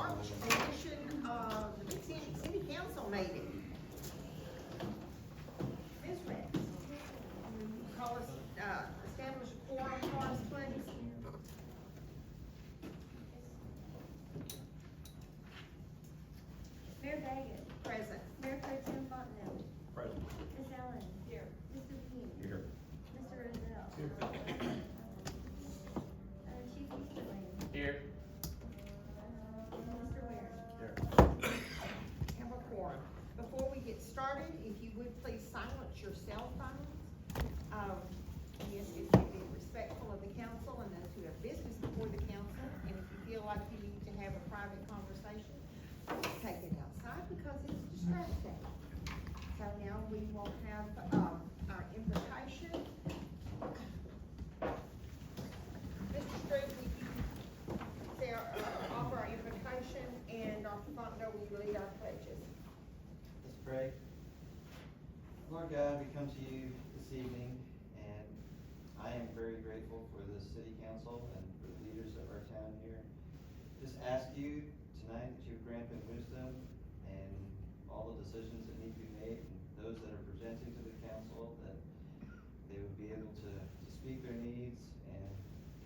March edition of the City Council meeting. Ms. Rex, call us, establish a quorum for us, please. Mayor Beahan. Present. Mayor Fonteno. Present. Ms. Allen. Here. Mr. Beahm. Here. Mr. Rozell. Here. Chief Easterling. Here. Mr. Ware. Here. Have a quorum. Before we get started, if you would please silence your cell phones. Yes, if you be respectful of the council and those who have business before the council, and if you feel like you need to have a private conversation, take it outside because it's distracting. So now we will have, our invitation. Mr. Stroop, would you say, offer our invitation, and Dr. Fonteno, will you lead our pledges? Let's pray. Lord God, we come to you this evening, and I am very grateful for the city council and for the leaders of our town here. Just ask you tonight that you grant them wisdom and all the decisions that need to be made, and those that are presenting to the council, that they would be able to speak their needs, and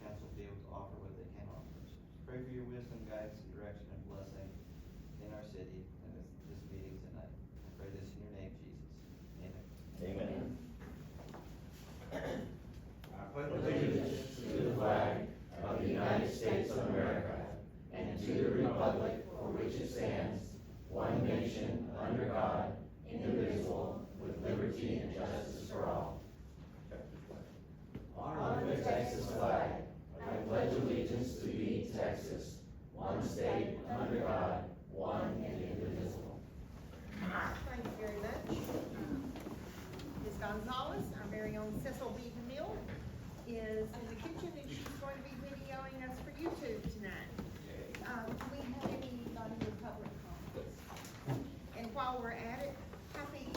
council be able to offer what they can offer. So just pray for your wisdom, guidance, and direction and blessing in our city and this meeting tonight. I pray this in your name, Jesus. Amen. Amen. I pledge allegiance to the flag of the United States of America and to the republic for which it stands, one nation, under God, indivisible, with liberty and justice for all. On the Texas flag, I pledge allegiance to thee, Texas, one state, under God, one and indivisible. Thank you very much. Ms. Gonzalez, our very own Cecil B. DeMille, is in the kitchen and she's going to be videoing us for YouTube tonight. Do we have anybody with public comments? And while we're at it, happy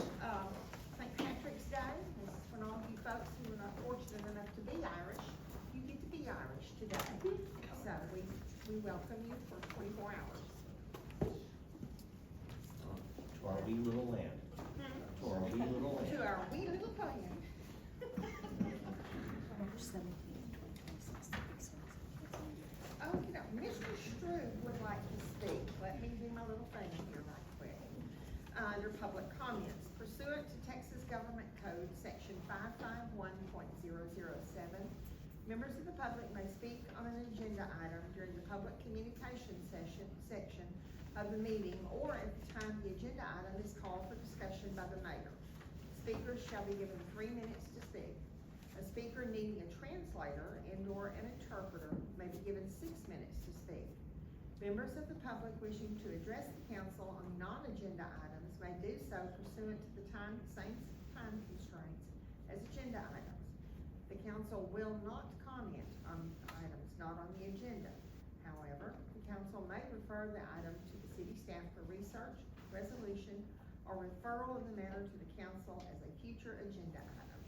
St. Patrick's Day. This is for all you folks who are not fortunate enough to be Irish. You get to be Irish today. So we welcome you for 24 hours. To our wee little land. To our wee little land. To our wee little land. Okay, now, Mr. Strube would like to speak. Let me do my little thing here right quick. Under public comments, pursuant to Texas Government Code, section 551.007, members of the public may speak on an agenda item during the public communication section of the meeting or at the time the agenda item is called for discussion by the mayor. Speakers shall be given 3 minutes to speak. A speaker needing a translator and/or an interpreter may be given 6 minutes to speak. Members of the public wishing to address the council on non-agenda items may do so pursuant to the same time constraints as agenda items. The council will not comment on items not on the agenda. However, the council may refer the item to the city staff for research, resolution, or referral of the matter to the council as a future agenda item.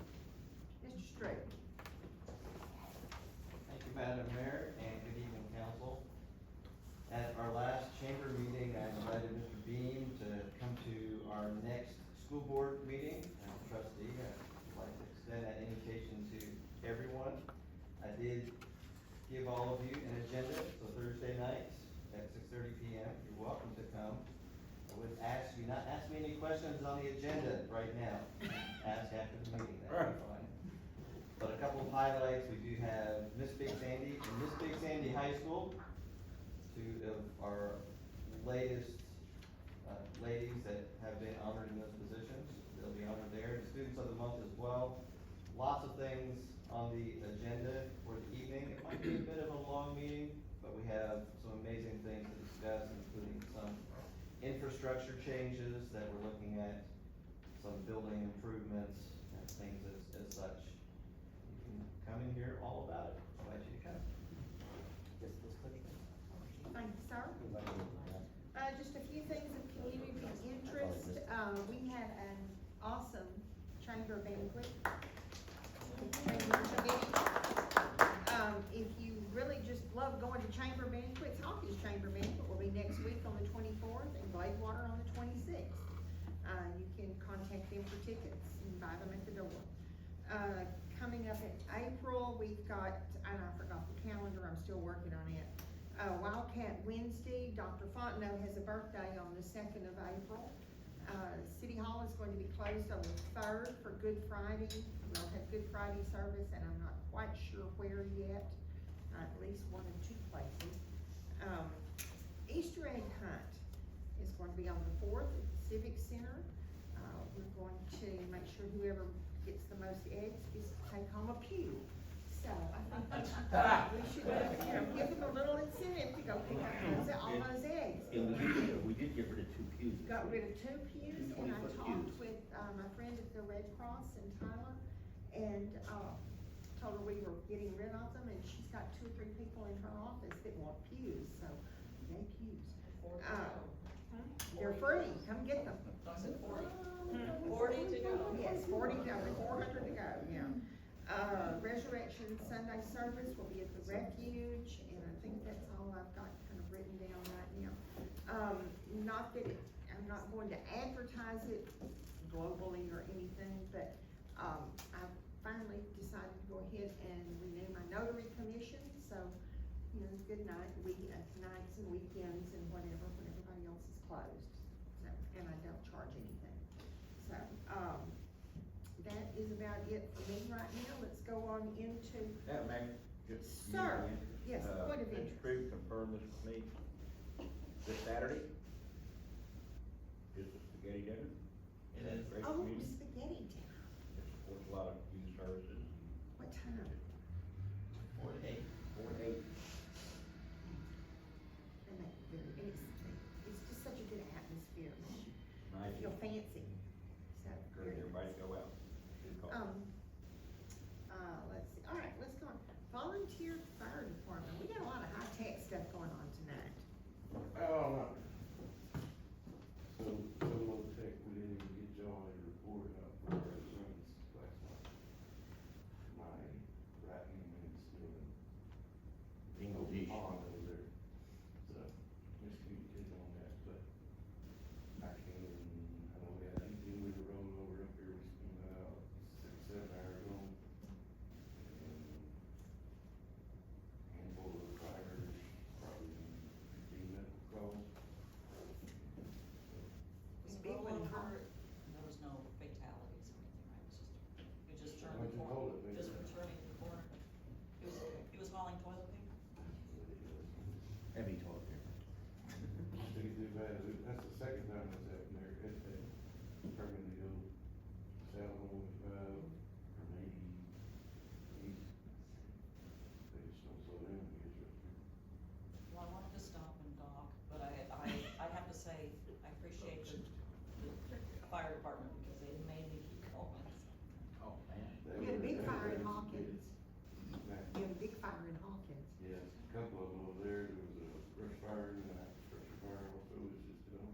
Mr. Strube. Thank you, Madam Mayor, and good evening, council. At our last chamber meeting, I invited Mr. Beahm to come to our next school board meeting. As a trustee, I'd like to extend that invitation to everyone. I did give all of you an agenda, so Thursday nights at 6:30 p.m. You're welcome to come. I would ask you not ask me any questions on the agenda right now. Ask after the meeting, that'd be fine. But a couple of highlights, we do have Miss Big Sandy and Miss Big Sandy High School, two of our latest ladies that have been honored in those positions. They'll be honored there. The Students of the Month as well. Lots of things on the agenda for the evening. It might be a bit of a long meeting, but we have some amazing things to discuss, including some infrastructure changes that we're looking at, some building improvements and things as such. You can come in here all about it. I invite you to come. Thank you, sir. Just a few things of community interest. We had an awesome chamber banquet. If you really just love going to chamber banquets. Hawkins Chamber Banquet will be next week on the 24th and Gladewater on the 26th. You can contact them for tickets and buy them at the door. Coming up in April, we've got, and I forgot the calendar, I'm still working on it. Wildcat Wednesday, Dr. Fonteno has a birthday on the 2nd of April. City Hall is going to be closed on the 3rd for Good Friday. We'll have Good Friday service, and I'm not quite sure where yet, at least one or two places. Easter egg hunt is going to be on the 4th at the Civic Center. We're going to make sure whoever gets the most eggs gets to take home a pew. So I think we should, give them a little incentive to go pick up all those eggs. And we did get rid of 2 pews. Got rid of 2 pews, and I 20-foot talked pews. with, my friend at the Red Cross in Tyler, and, told her we were getting rid of them, and she's got 2 or 3 people in her office that want pews, so, yay pews. They're free, come get them. I said 40. 40 to go. Yes, 40 to go, 400 to go, yeah. Resurrection Sunday service will be at the Refuge, and I think that's all I've got kind of written down right now. Not that I'm not going to advertise it globally or anything, but, I've finally decided to go ahead and renew my notary commission, so, good night, nights and weekends and whatever, when everybody else is closed. So, and I don't charge anything. So, that is about it for me right now. Let's go on into, That Mayor, just. Sir, yes, point of Vince interest. Crew confirmed this with me this Saturday. Is the spaghetti dinner. It is. Great Oh, community. spaghetti dinner. It supports a lot of youth services. What time? 4 to 8. 4 to 8. They make it very, and it's just such a good atmosphere. Nice. You feel fancy, so. Encourage everybody to go out. Good call. Let's see, all right, let's go on. Volunteer fire department, we got a lot of high-tech stuff going on tonight. Oh, so, low tech, we didn't even get y'all a report out for our residents last night. My right hand man's still in. Bingo dish. Pond over there, so, miscommunicated on that, but I know we had 18 wheeler rolling over up here, we spent about 6, 7 hours on. And handful of fires, probably 15-minute calls. It's a big Well, one, huh? there was no fatalities or anything, right? It was just, you just turned Why'd the you corner, call it just fatalities? turning the corner. He was hauling toilet paper. Heavy toilet paper. They do that, that's the second time that's happened there, turning the old Salon, from 80 east. They just don't slow down, I guess, up here. Well, I wanted to stop and dock, but I have to say, I appreciate the fire department because they made me keep going. Oh, man. They We had a were- big they fire were- in Hawkins. Nah. We had a big fire in Hawkins. Yes, a couple of them over there, there was a brush fire and a structure fire also, it's just,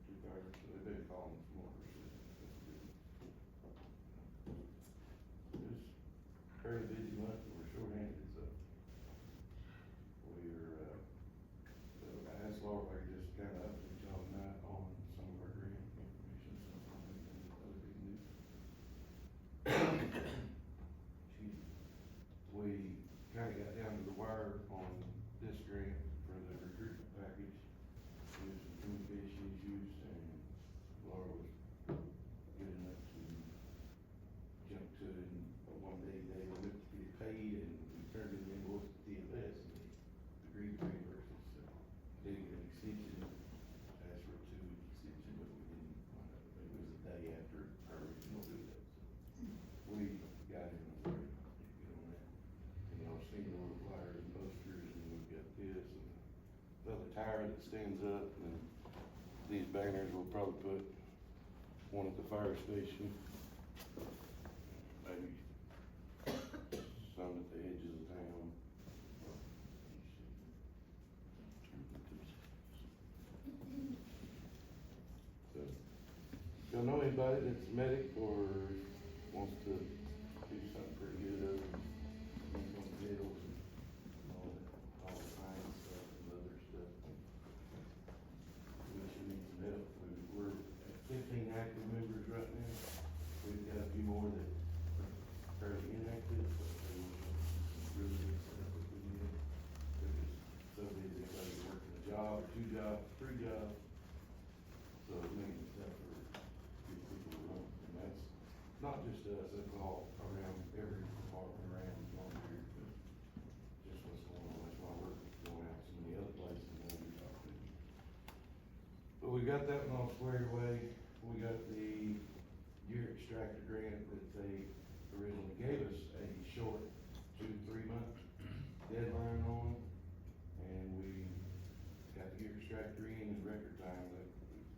2 fires, so they've been calling some more persistent, that's good. It was a fairly busy month, but we're short-handed, so. We're, so I asked Laura if I could just kind of update y'all tonight on some of our grant information, some of the other big news. Excuse me. We kinda got down to the wire on this grant for the recruitment package. There's some communication issues, and Laura was good enough to jump to it in one day, they were meant to get paid, and we turned in the invoice to TLS, and they agreed to reimburse us, so. Did get an extension, asked for a 2-week extension, but we didn't, it was a day after our original due date, so. We got in a hurry, get on that. And y'all seen all the flyers and posters, and we've got this, and another tire that stands up, and these banners we'll probably put one at the fire station. Maybe some at the edges of town. So, if y'all know anybody that's a medic or wants to do something pretty good, on the needles and all that. 2 jobs, 3 jobs. So it means that for good people to run, and that's not just us, that's all around every department around here, but just what's going on, that's why we're going out so many other places than we talk to. But we got that one all squared away, we got the year extractor grant that they originally gave us a short 2-3 month deadline on, and we got the gear extractor in record time. That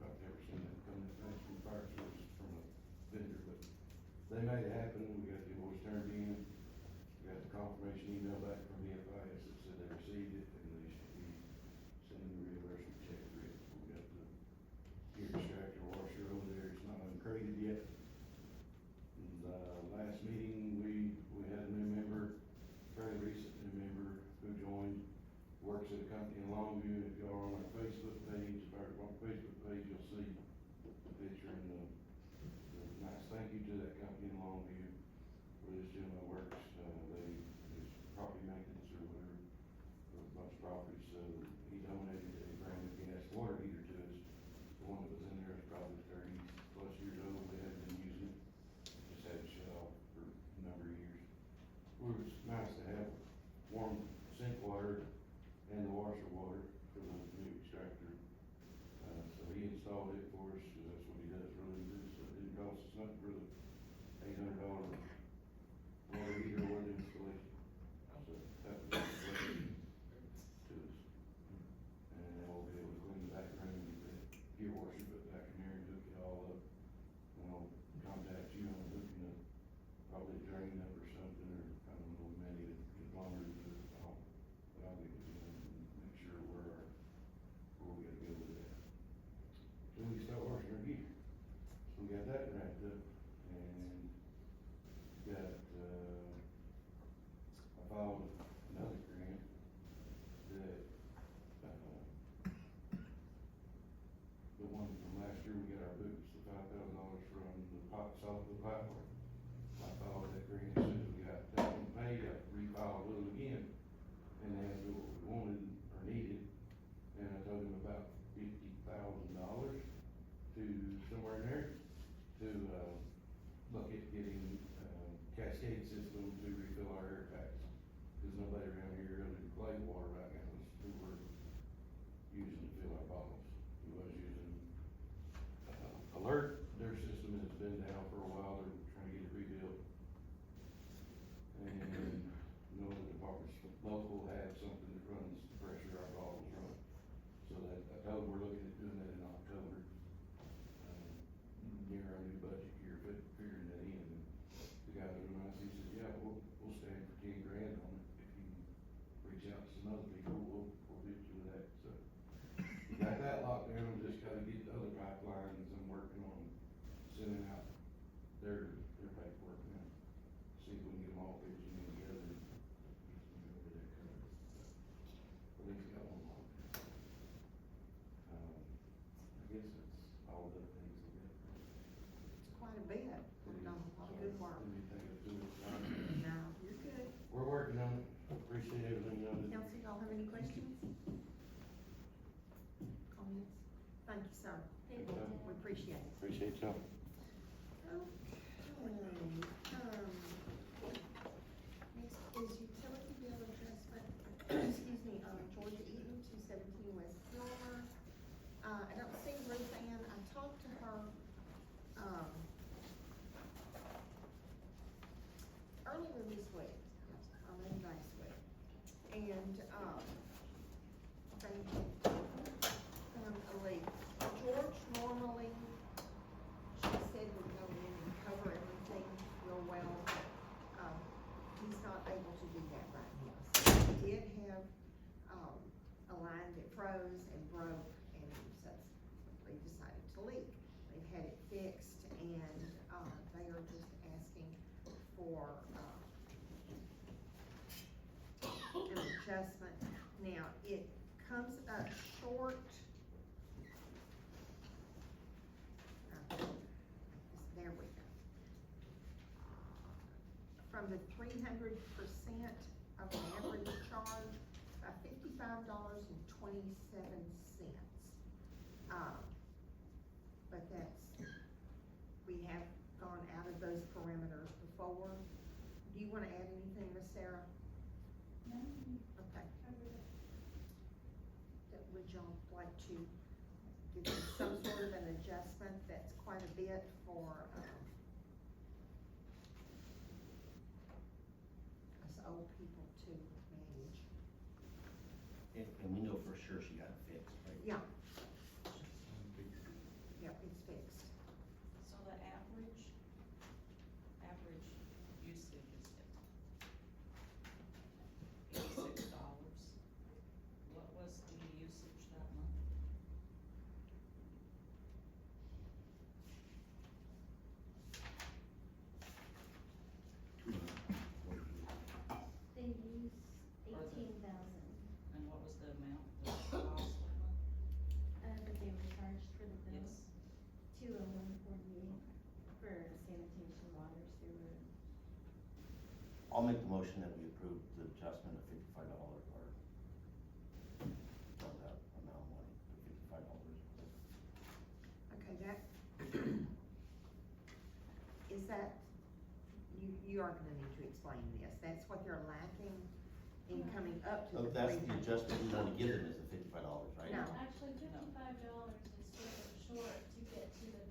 I've never seen that come in from fire service from a vendor, but they made it happen. We got the invoice turned in, we got the confirmation email back from the FIS that said they received it, and they should be sending the reimbursement check for it. We got the gear extractor washer over there, it's not uncrated yet. And, last meeting, we had a new member, fairly recent new member who joined, works at a company in Longview. If y'all are on our Facebook page, fire department Facebook page, you'll see the picture and the nice thank you to that company in Longview where this gentleman works. His property maintenance or whatever, for a bunch of properties, so he donated a brand new gas water heater to us. The one that was in there is probably 30+ years old, they hadn't been using it, just had it shut off for a number of years. It was nice to have warm sink water and the washer water for the new extractor. So he installed it for us, 'cause that's what he does really good, so it didn't cost us nothing for the $800 water heater or the installation. So that was a blessing to us. And then we'll be able to clean the back room and get the gear washer put back in there and hook it all up. And I'll contact you on hooking up, probably a drain up or something, or I don't know, maybe the plumber to do it all. But I'll get with you and make sure where we gotta go with that. So we start washing our gear. So we got that wrapped up, and got, I filed another grant that, the one from last year, we got our boots, the $5,000 from the solid wood pipe work. I filed that grant as soon as we got that one paid, I refiled with them again, and they asked me what we wanted or needed, and I told them about $50,000 to somewhere in there to, look at getting, cascade system to refill our air packs. Cause nobody around here really plays water right now, it's who we're using to fill our bottles. We was using, Alert, their system has been down for a while, they're trying to get it rebuilt. And no other departments local have something that runs the pressure our bottles run. So that, I told them we're looking at doing that in October, near our new budget year, but figuring that in. And the guy that was nice, he said, yeah, we'll stand for $10 grand on it. If you reach out to some other people, we'll hit you with that, so. We got that locked down, we just gotta get the other pipelines I'm working on sending out their paperwork now. See if we can get them all pitched in together and get over that covered. At least got one locked down. I guess that's all the things we got. It's quite a bit, we've done a lot of good work. Let me take it through it. No, you're good. We're working on it, appreciate everything y'all do. Council, y'all have any questions? Comments? Thank you, sir. Thank you. We appreciate it. Appreciate y'all. Next is utility bill adjustment, excuse me, Georgia Eaton, 217 West Silver. I don't see Ruth Ann, I talked to her, earlier this week, or maybe last week, and, they found a leak. George normally, she said would go in and cover everything real well, he's not able to do that right now. So he did have, a line that froze and broke and subsequently decided to leak. They've had it fixed and, they are just asking for, an adjustment. Now, it comes up short. There we go. From the 300% of an average charge by $55.27. cents. But we have gone out of those parameters before. Do you wanna add anything, Miss Sarah? No, Okay. covered it. Would y'all like to give them some sort of an adjustment? That's quite a bit for, us old people to manage. And we know for sure she got it fixed, right? Yeah, yeah, it's fixed. So the average usage is $86. What was the usage that month? They use Or the- 18,000, And what was the amount, the cost that month? that they were charged for the bill, Yes. 201.48 for sanitation, water, sewer. I'll make the motion that we approve the adjustment of $55 or of that amount of money, $55. Okay, that, is that, you are gonna need to explain this. That's what they're lacking in coming up to Oh, the that's the 300. adjustment we want to give them is the $55, right? No. Actually, $55 is sort of short to get to the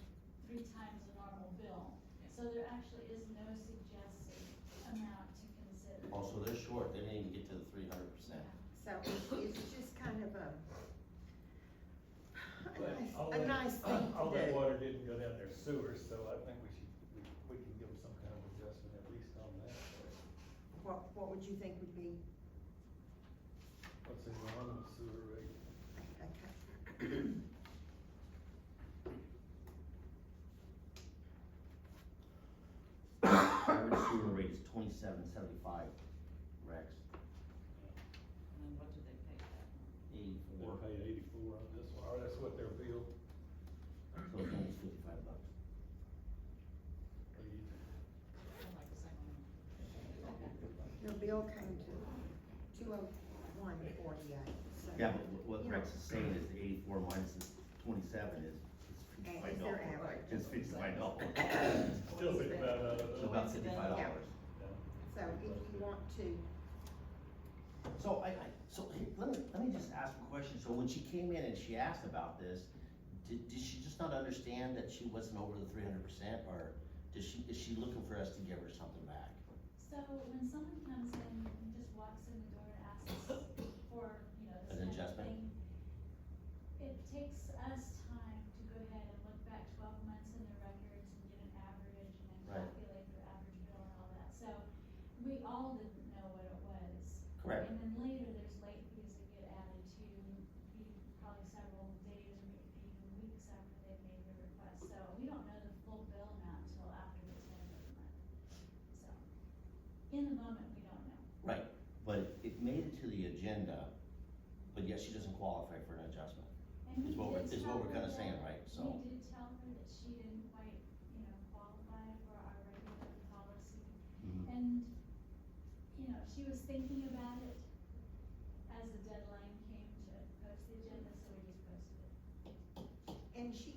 3 times the normal bill. So there actually is no suggested amount to consider. Also, they're short, they didn't even get to the 300%. So it's just kind of a All a that- nice thing All to that do. water didn't go down their sewers, so I think we can give them some kind of adjustment at least on that. What would you think would be, What's in the sewer rate? okay? Average sewer rate is $27.75, Rex, And then what did they pay that month? They'll 84, pay 84 on this one, or that's what their bill. so it's almost $55. What do you think? I like the same amount. Your bill came to 201.48, so. Yeah, but what you know, Rex is saying is the 84 minus the 27 is And $55. is their average. It's $55. Still think about, So about $55. Yeah. So if you want to, So so hey, let me just ask a question. So when she came in and she asked about this, did she just not understand that she wasn't over the 300%, or is she looking for us to give her something back? So when someone comes in and just walks in the door and asks for, this An kind of adjustment? thing, it takes us time to go ahead and look back 12 months in the records and get an average and then Right. calculate their average bill and all that. So we all didn't know what it was. Correct. And then later, there's late fees that get added to probably several days or maybe even weeks after they've made their request. So we don't know the full bill amount until after the 10th of the month. So, in the moment, we don't know. Right, but it made it to the agenda, but yet she doesn't qualify for an adjustment. And we Is what we're- did is what tell we're her kinda saying, that- right? So- We did tell her that she didn't quite, qualify for our regular policy. Mhm. And, she was thinking about it as the deadline came to post the agenda, so we just posted it. and she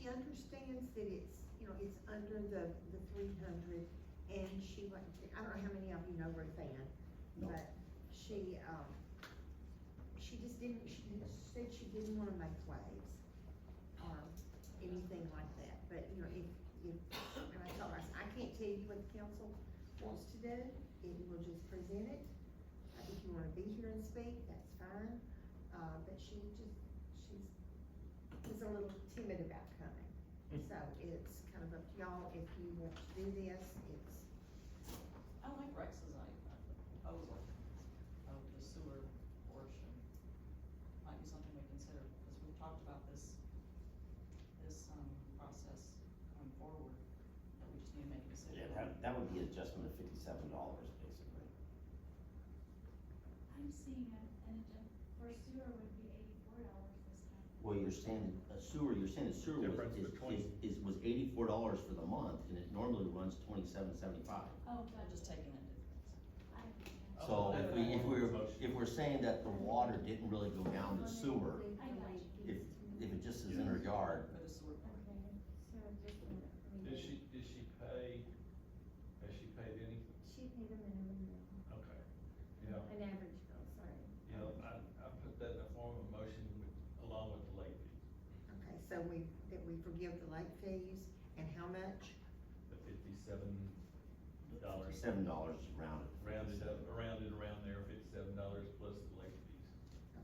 understands that it's, it's under the 300, and she went, I don't know how many of you know Ruth Ann, No. but she just didn't, she said she didn't wanna make waves or anything like that, but, and I told her, I said, I can't tell you what the council wants to do, we'll just present it. If you wanna be here and speak, that's fine, but she's a little timid about coming. So it's kind of up to y'all, if you want to do this, I like Rex's proposal of the sewer portion. Might be something we consider, because we've talked about this process going forward, that we just need to make a decision. Yeah, that would be an adjustment of $57, basically. I'm seeing for sewer would be $84 this time. Well, you're saying the sewer was Difference between- was $84 for the month, and it normally runs $27.75. Oh, I'm gotcha. just taking it difference. I understand. So if we're saying that the water didn't really go down the sewer, I got you. if it just is in her yard, For the sewer part. Okay, so just a minute. let me Did get- she pay, has she paid any? She paid a minimum bill, Okay. You know, an average bill, sorry. I put that in the form of a motion along with the late fees, Okay, so that we forgive the late fees, and how much? the $57, $7 rounded. rounded up, around there, $57 plus the late fees.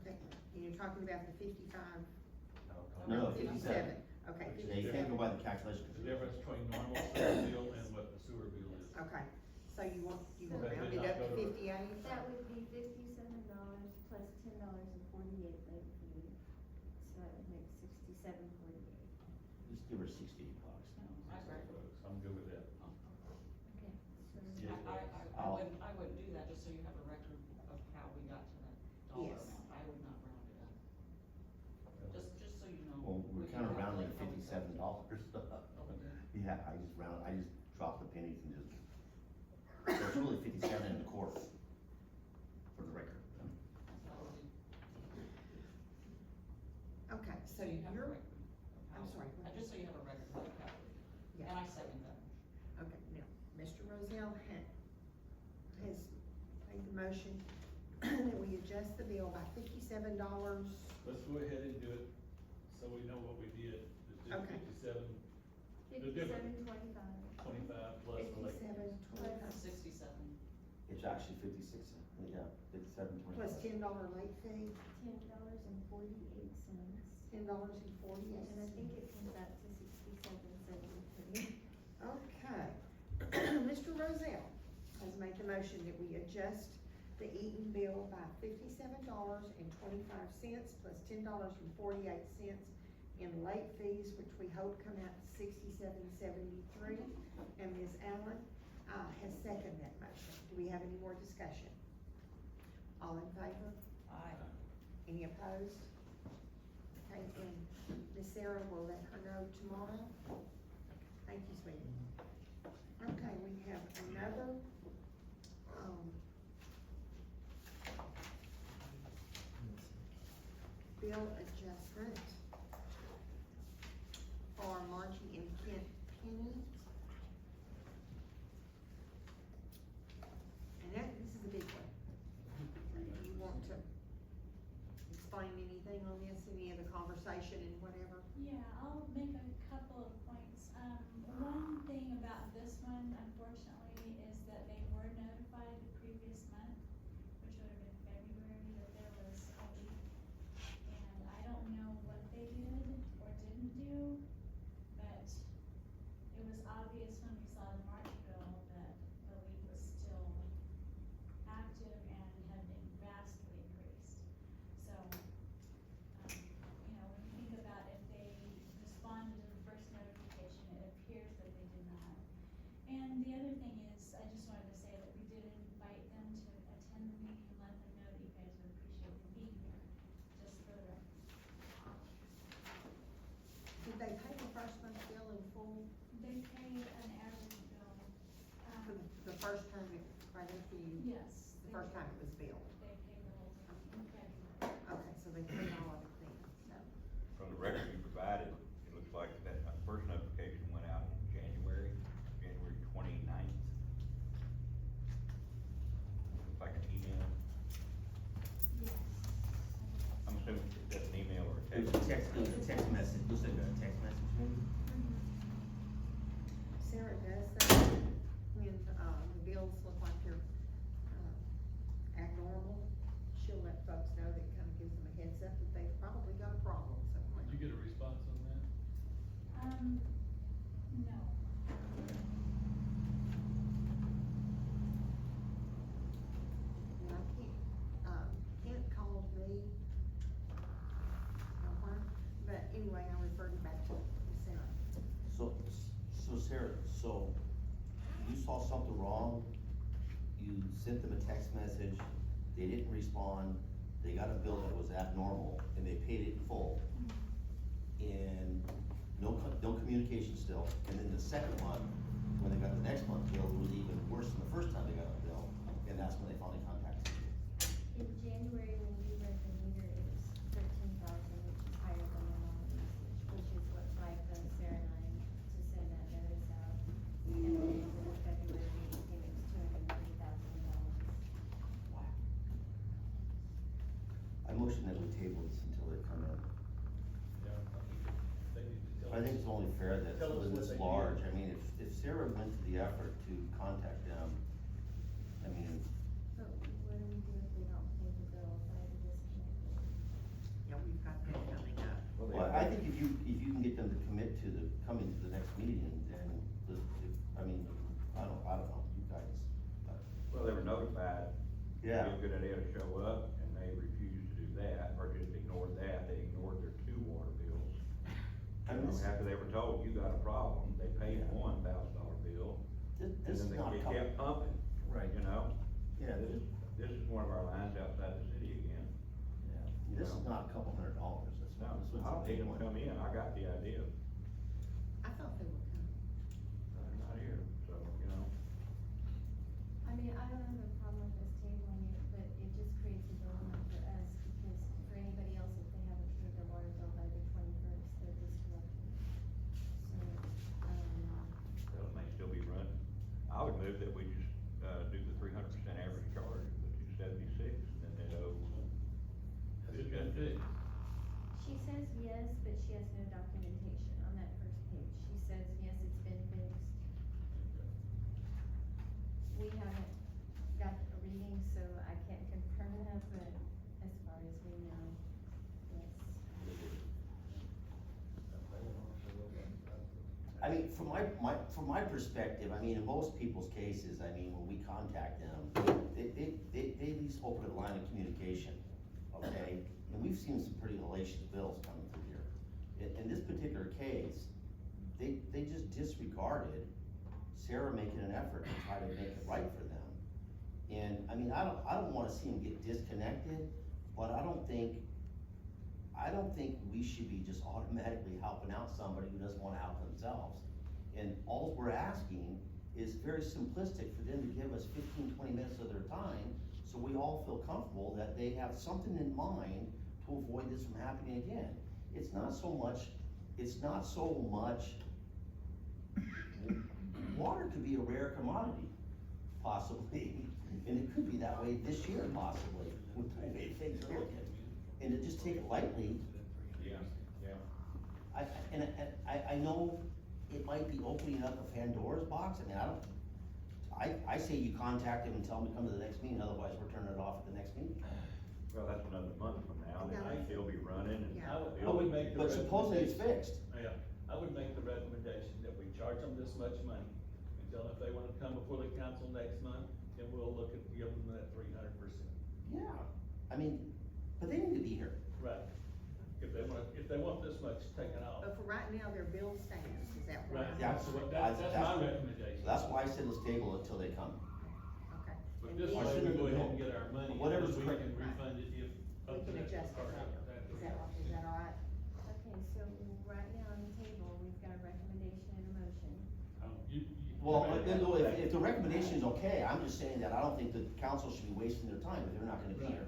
Okay, and you're talking about the 55? No, 57. Okay, They can't go by the calculation. The difference between normal sewer bill and what the sewer bill is. Okay, so you want Okay, round did it not up go to to- 58? That would be $57 plus $10.48 late fee, so that would make $67.48. Just give her $68. I agree. I'm good with that. Okay, so. Yeah. I wouldn't do that, just so you have a record of how we got to that dollar Yes. amount. I would not round it up, just so you know. Well, we're we kinda can rounding calculate how we got $57. Yeah, I just dropped the pennies and just, so it's really 57 and a quarter, for the record. That would be- Okay, so you have a you're, record of how- I'm sorry, what? Just so you have a record of how we calculated. Yeah. And I second that. okay, now, Mr. Rozelle has made the motion that we adjust the bill by $57. Let's go ahead and do it, so we know what we did. Let's do Okay. 57, The difference. $57.25. 25 plus the late. 57.25 67. It's actually 56, yeah, 57, plus 25. $10 late fee, $10.48, $10.48. and I think it comes out to $67.73. Okay, Mr. Rozelle has made the motion that we adjust the Eaton bill by $57.25 plus $10.48 in late fees, which we hope come out to $67.73. And Ms. Allen, has seconded that motion. Do we have any more discussion? All in favor? Aye. Any opposed? Okay, and Ms. Sarah will let her know tomorrow. Thank you, sweetie. Okay, we have another, bill adjustment for Margie and Kent Penny. And this is a big one. Do you want to explain anything on this, any of the conversation and whatever? Yeah, I'll make a couple of points. One thing about this one, unfortunately, is that they were notified the previous month, which would have been February, that there was a leak. And I don't know what they did or didn't do, but it was obvious when we saw the March bill that the leak was still active and had been vastly increased. So, you know, when you think about if they responded to the first notification, it appears that they did not. And the other thing is, I just wanted to say that we did invite them to attend the meeting and let them know that you guys would appreciate them being here, just for the record. Did they pay the first month's bill in full? They pay an average bill, For the first time, right after you, yes. the first time it was billed? They pay the whole thing in February. Okay, so they paid all of it then, so. From the record you provided, it looks like that first notification went out in January 29th. Looks like an email. Yes. I'm assuming that's an email or a It was text. a text message, looks like a text message maybe? Sarah does that when, the bills look like they're, abnormal. She'll let folks know, that kind of gives them a heads up that they've probably got a problem somewhere. Did you get a response on that? No. And I can't, Kent called me, but anyway, I referred it back to Sarah. So Sarah, so you saw something wrong, you sent them a text message, they didn't respond, they got a bill that was abnormal, and they paid it in full. And no communication still, and then the second one, when they got the next month bill, it was even worse than the first time they got a bill, and that's when they finally contacted you. In January, when we read the meter, it was 13,000, which is higher than normal. motion that we table this until they come in. Yeah, I think they need to tell us. I think it's only fair that Tell us when what it's they large, did. I mean, if Sarah went to the effort to contact them, I mean, But what do we do if they don't pay the bill by the disconnected? Yeah, we've got that coming up. well, I think if you can get them to commit to coming to the next meeting, then, I mean, I don't know, you guys. Well, they were notified. Yeah. It'd be a good idea to show up, and they refused to do that, or just ignored that, they ignored their 2 water bills. I mean, this- After they were told, you got a problem, they paid $1,000 bill, and This is then not they coming. kept pumping. Right. You know? Yeah, This is one of our lines outside the city again. this is not a couple $100, this No, one, this one's I a don't big need them one. to come in, I got the idea, I thought they would come. they're not here, so, you know. I mean, I don't have a problem with us tabling it, but it just creates a dilemma for us, because for anybody else, if they haven't paid their water bill by the 21st, they're disconnected. So, Those may still be running. I would move that we just, do the 300% average charge, the 276, and then they owe. Has it been fixed? she says yes, but she has no documentation on that first page. She says, yes, it's been fixed. We haven't got a reading, so I can't confirm that, but as far as we know, yes. I mean, from my perspective, I mean, in most people's cases, I mean, when we contact them, they at least open a line of communication, okay? And we've seen some pretty hellacious bills coming through here. In this particular case, they just disregarded Sarah making an effort to try to make it right for them. And, I mean, I don't wanna see them get disconnected, but I don't think we should be just automatically helping out somebody who doesn't wanna help themselves. And all we're asking is very simplistic for them to give us 15-20 minutes of their time, so we all feel comfortable that they have something in mind to avoid this from happening again. It's not so much, water could be a rare commodity, possibly, and it could be that way this year possibly, with the way things are looking. And to just take it lightly, Yeah. I know it might be opening up a Pandora's box, I mean, I say you contact them and tell them to come to the next meeting, otherwise we're turning it off at the next meeting. Well, that's another month from now, they Yeah. may still be running and. Yeah. I would make the But supposedly it's recommendation- fixed. Yeah, I would make the recommendation that we charge them this much money, and tell them if they wanna come before the council next month, then we'll look at giving them that 300%. Yeah, I mean, but they need to be here. Right. If they want this much taken off. But for right now, their bill stands, is that right? Right, Yeah. that's my recommendation. So that's why I said let's table it till they come. Okay. But And this then way, we go ahead and get our money, and Whatever's then we correct. can refund it if. We can adjust it later, is that all right? Okay, so right now on the table, we've got a recommendation and a motion. Well, if the recommendation is okay, I'm just saying that I don't think the council should be wasting their time if they're not gonna be here.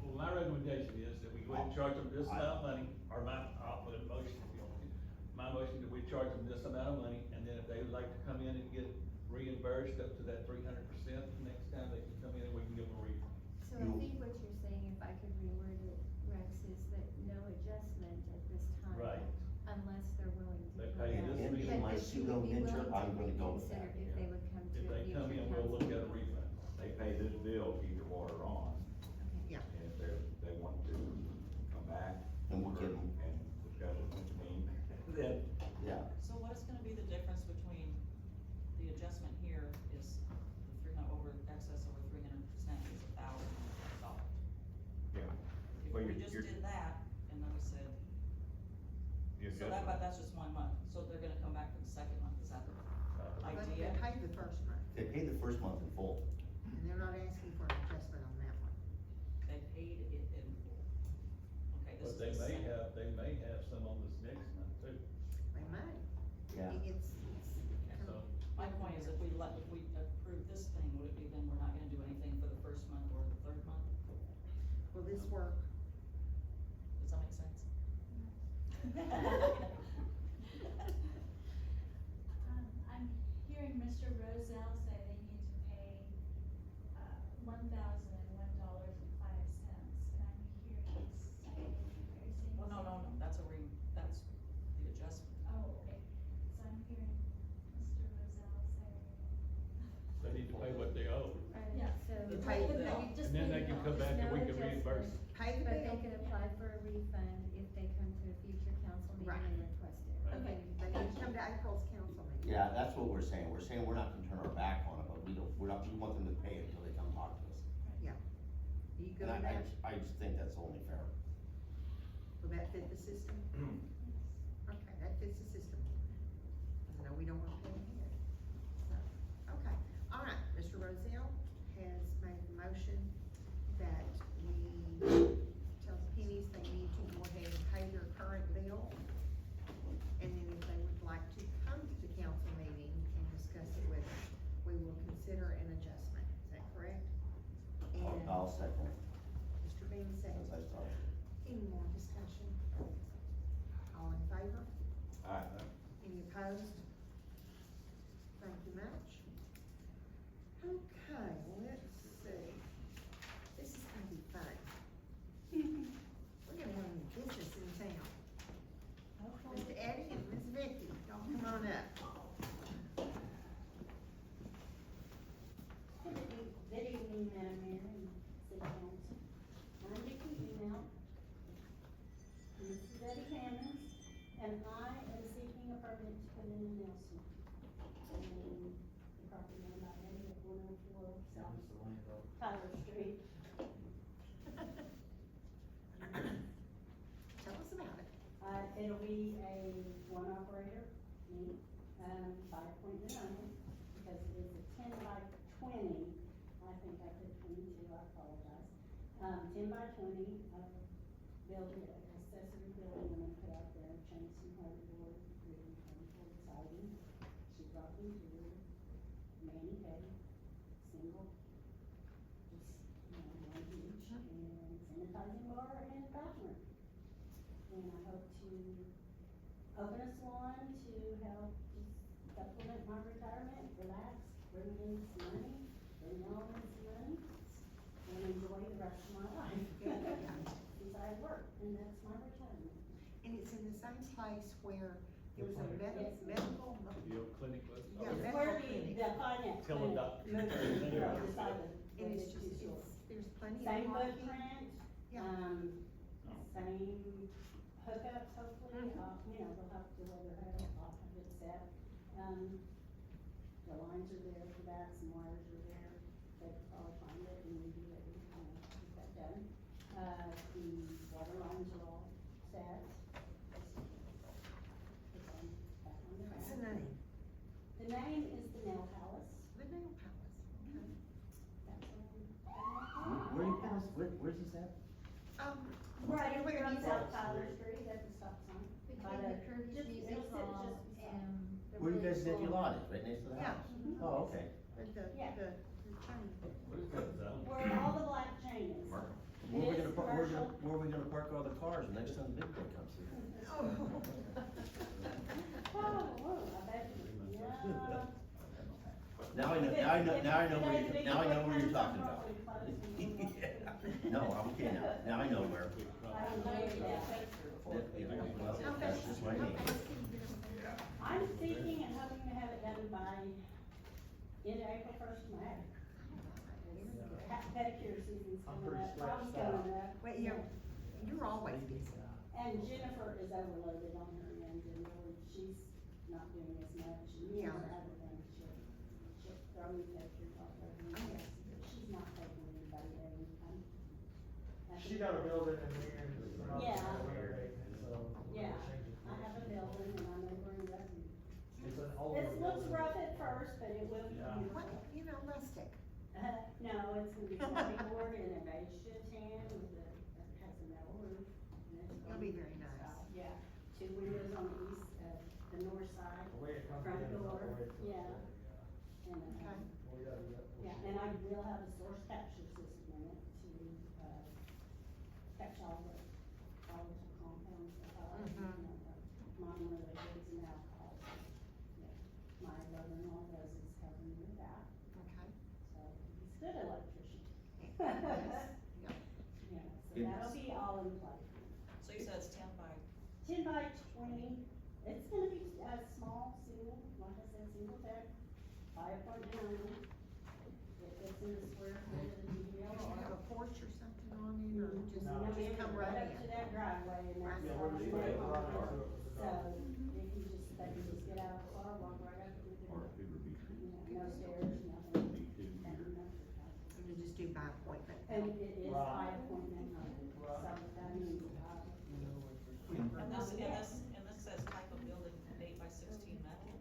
Well, my recommendation is that we go ahead and charge them this amount of money, or I'll put a motion if you want to. My motion that we charge them this amount of money, and then if they would like to come in and get reimbursed up to that 300%, next time they can come in and we can give them a refund. So I think what you're saying, if I could reword it, Rex, is that no adjustment at this time. Right. Unless they're willing to. They come pay back. this In reason. my But you would be pseudo-venture, willing to I'm gonna go with reconsider that. If they would come to If a they come future in, we'll look at a council. refund. They pay this bill to keep their water on, Yeah. and if they want to come back. And we'll give them. And discuss it with me, then. Yeah, So what is gonna be the difference between the adjustment here is the 300 over, excess over 300% is $1,000. Yeah. If Well, we you're- just you're- did that, and then we said, the so adjustment- that's just 1 month, so they're gonna come back for the second month, is that the But they idea? paid the first month, they pay the first month in full. and they're not asking for an adjustment on that one. They paid it in full. Okay, this But is the second. they may have some on this next month too, They may. Yeah. It's. so. My point is, if we approve this thing, would it be then we're not gonna do anything for the first month or the third month? Will this work? Does that make sense? I'm hearing Mr. Roselle say they need to pay, $1,001.05, and I'm hearing pay the But they bill. can apply for a refund if they come to a future council Right. meeting and request it. Okay, they need to come to April's council meeting. Yeah, that's what we're saying, we're saying we're not gonna turn our back on it, but we want them to pay it until they come talk to us. You good And with that? I just think that's only fair. Will that fit the system? Okay, that fits the system. No, we don't want to pay ahead. So, okay, all right, Mr. Rozelle has made the motion that we tell Pennies they need to go ahead and pay their current bill. And then if they would like to come to the council meeting and discuss it with us, we will consider an adjustment. Is that correct? And I'll second, Mr. Beam as seconds. I started. Any more discussion? All in favor? Aye. Any opposed? Thank you much. Okay, let's see. This is gonna be fun. We're gonna have any business in town. Mr. Eddie and Miss Vicky, y'all come on up. Good evening, Madam Mayor and City Council. I'm Vicky Beahm. This is Eddie Hammond, and I am seeking a permit to put in a Nelson. And the property owned by Eddie at 104 South Tyler Street. Tell us about it. It'll be a one operator, me, by appointment only, because it is a 10 by 20. I think I put 22, I apologize. 10 by 20, building, accessory building, I'm gonna put out there, change some hardwood, really hardwood siding, sheetrock interior, man-made, single, just, one each, and sanitizing bar and bathroom. And I hope to open a salon to help just supplement my retirement, relax, bring in some money, bring y'all in some money, and enjoy the rest of my life. Since I work, and that's my retirement. And it's in the same place where there was a Yes. medical. The old clinic was. Yeah, It's medical where clinic. the finance Teledoc. clinic moved, beside the, And it's the just, two stores. there's plenty of Same parking. footprint, Yeah. same hookups, hopefully, they'll have to, I'll have it set. The lines are there for that, some wires are there, they could probably find it and we do it, get that done. The water lines are all set. Put them back on the What's the rack. name? The name is the Nail Palace. The Nail Palace, okay. That's Where you guys, where's this at? Right over here on Where South Tyler Street, at the stop sign. Between the Kirby's Just- Music it'll sit Hall just beside. and the. Where you guys Williams said your Hall. lot is, right next to the Yeah. house? Mhm. Oh, okay. Yeah. The chain. Where's that zone? Where all the black chain is. Where It we is gonna, commercial. where we gonna park all the cars the next time the big boy comes through? Oh, I bet you, yeah. Now I know, now I know, now I know where you, now I know where you're talking about. Yeah. No, I'm okay now, now I know where. I don't know that. Well, that's just what I need. I'm seeking and hoping to have it done by end of April, 1st of May. Pedicure season's coming up, prom coming up. Well, you're always busy. And Jennifer is overloaded on her end, and really, she's not doing as much, and Yeah. other things, she'll throw me pictures off of me, but she's not taking anybody at any time. She got a building in here and it's not Yeah. renovating it, so. we're Yeah, changing I have a building, and I'm over in Weston. It's an older This looks building. rough at first, but it will be Yeah. beautiful. Rustic. No, it's gonna be board and a beige tan with a, it has a metal roof. And it's It'll be very nice. Yeah, 2 windows on the east, the north side, The way it comes front in is not door, the way it's yeah. supposed And, Okay. We gotta do that. yeah, and I will have a source capture system in it to, catch all the compounds that are, monitor the goods and alcohol. Yeah, my brother-in-law does his helping with that, Okay. so he's a good electrician. Yes. Yeah, so that'll be all in play. So you said it's 10 by, 10 by 20, it's gonna be a small, single, like I said, single deck, 5 appointment only. It fits in the square foot of the Do you have DVLR. a porch or something on it, or just? No, We driveway and that's. Yeah, all we're just they right want. into it with the So, dog. they can just get out of the car, walk right up to the Or door. it would be two. No stairs, nothing. Be two And here. We just do by appointment. And it is by Right. appointment, so that means, And this says type of building, 8 by 16 metal.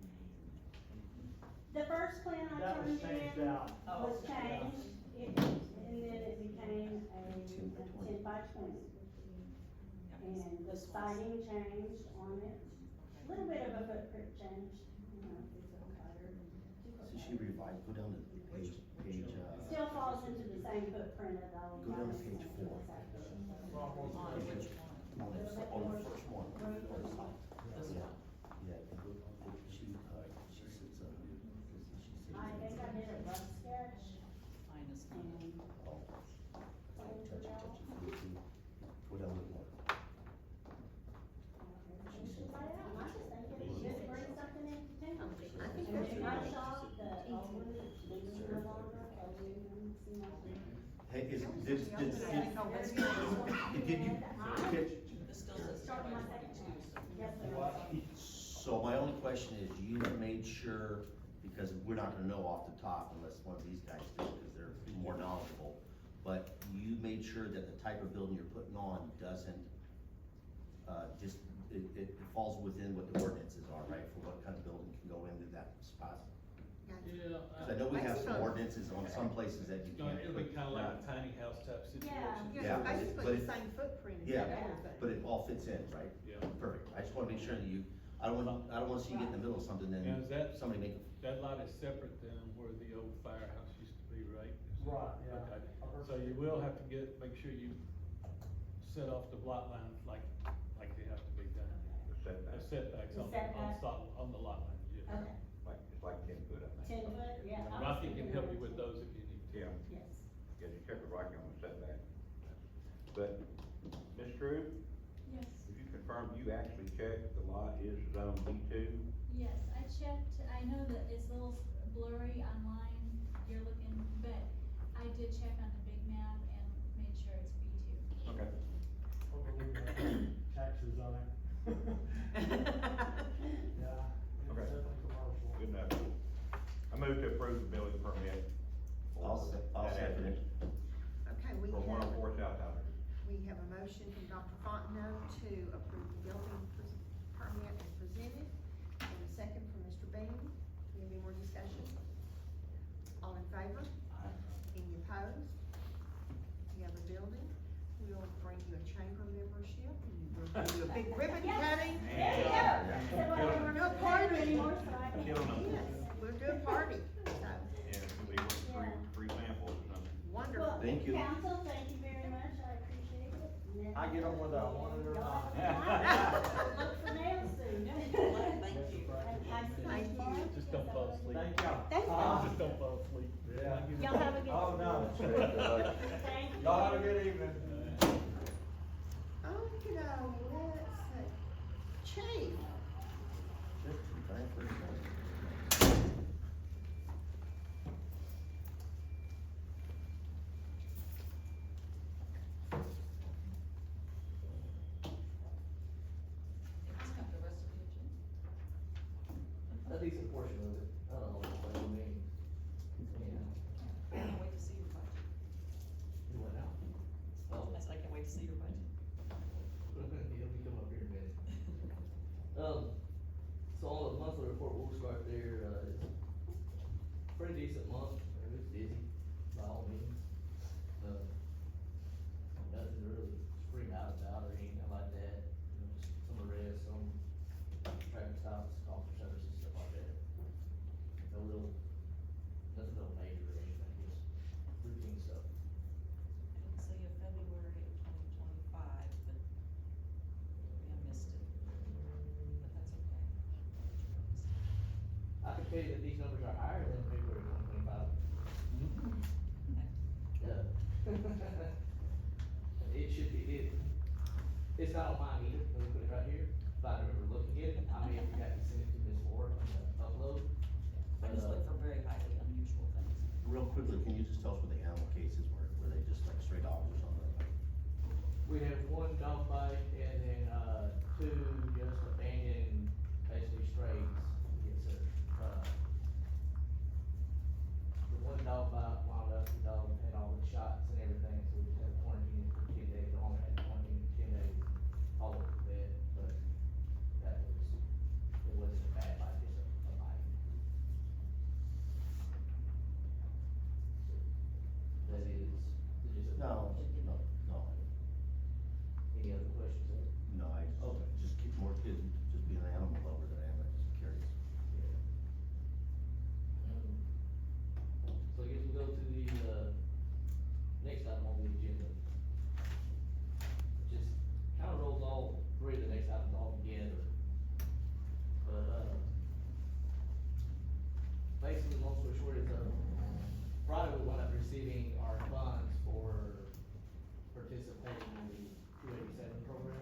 the first plan I That was turned changed in out. Oh, was okay. changed, and then it became a 10 by 20. And the siding changed on it, a little bit of a footprint changed, you know, it's a higher. So she revised, go down to page, Still falls into the same footprint of all. Go down to page 4. On which one? on the first one. This one? Yeah, go, she says, she says. I think I did a rough sketch Minus none. and. Oh. Touch it, go down with more. I just think it just brings something into town. I think And that's in my right. shop, the old one, they just no longer, so we can see my. Hey, did you, This still says Start 10 my by second 22, so. Yes, sir. so my only question is, you made sure, because we're not gonna know off the top unless one of these guys do, because they're more knowledgeable, but you made sure that the type of building you're putting on doesn't, just, it falls within what the ordinances are, right, for what kind of building can go into that spot? Yeah. Cause I know we have some ordinances on some places that you can't. It'll be kinda like a tiny house type situation. Yeah, Yeah, but basically it- the same footprint as Yeah, everything. but it all fits in, right? Yeah. Perfect, I just wanna make sure that you, I don't wanna see you get in the middle of something, then Now, is that, somebody make, that lot is separate than where the old firehouse used to be, right? Right, yeah. Okay, so you will have to make sure you set off the block lines like they have to be done. The setback, The setbacks The on setback. on the lot lines, yeah. Okay, it's like 10 foot, I think. 10 foot, yeah. I was Rocky can thinking help more you with 10. those if you need to. Yeah, Yes. yeah, you check with Rocky on the setback. But, Ms. Drew, Yes, would you confirm you actually checked the lot is zone B2? yes, I checked, I know that it's a little blurry online, you're looking, but I did check on the big map and made sure it's B2. Okay. Taxes on it. Yeah, it's Okay. definitely commercial. Good enough. I move to approve the building permit. I'll second it. Okay, we For have, 104 South Tyler. we have a motion from Dr. Fonteno to approve the building permit as presented, and a second from Mr. Beam. Do you have any more discussion? All in favor? Any opposed? You have a building, we'll bring you a chamber membership, and we'll give you a big ribbon cutting. There you go. Yeah. So I don't We'll do a have to party. pay anymore, so I can- Killing them. Yes, we'll do a party, so, Yeah, it's gonna be free samples or something. wonderful. Well, Thank you. council, thank you very much, I appreciate it. And then- I get them whether I want it or not. Look for nails soon. Thank you. Thank you. Just don't fall asleep. Thank y'all. Thank you. Just don't fall asleep. Yeah. Y'all have a good. Oh, no. Thank you. Y'all have a good evening. Oh, you know, let's see. Chief, It's got the rest of the agenda. A decent portion of it, I don't know, what I mean, yeah, I can't wait to see your budget. you went out. Oh, I said, I can't wait to see your budget. yeah, we come up here in a minute. So on the monthly report, we'll start there, it's a pretty decent month, it was busy, by all means. Nothing to really spring out about or anything like that, you know, just some arrests, some traffic stops, call for service and stuff like that. Nothing real major or anything, just routine stuff. I didn't see a February of 2025, but maybe I missed it. But that's okay. I can tell you that these numbers are higher than February 2025. Yeah. It should be, it's not on mine either, let me put it right here, if I remember looking at it, I may have forgot to send it to Ms. Moore on the upload. I just look for very highly unusual things. Real quickly, can you just tell us what the animal cases were they just like stray dogs or something? We have one dog bite and then, two just abandoned, basically strays. It's the one dog bite wound up, the dog had all the shots and everything, so we just had to quarantine it for 10 days, the owner had to quarantine it for 10 days, all over the bed, but it wasn't a bad bite, just a bite. That is, just a. No, no, Any other questions, sir? no, I just keep more kids, just be an animal lover than I am, I'm just curious. So I guess we'll go to the, next item on the agenda. Just kind of rolls all three of the next items all together. But, basically, long story short, is, Friday we wound up receiving our funds for participating in the 287 program,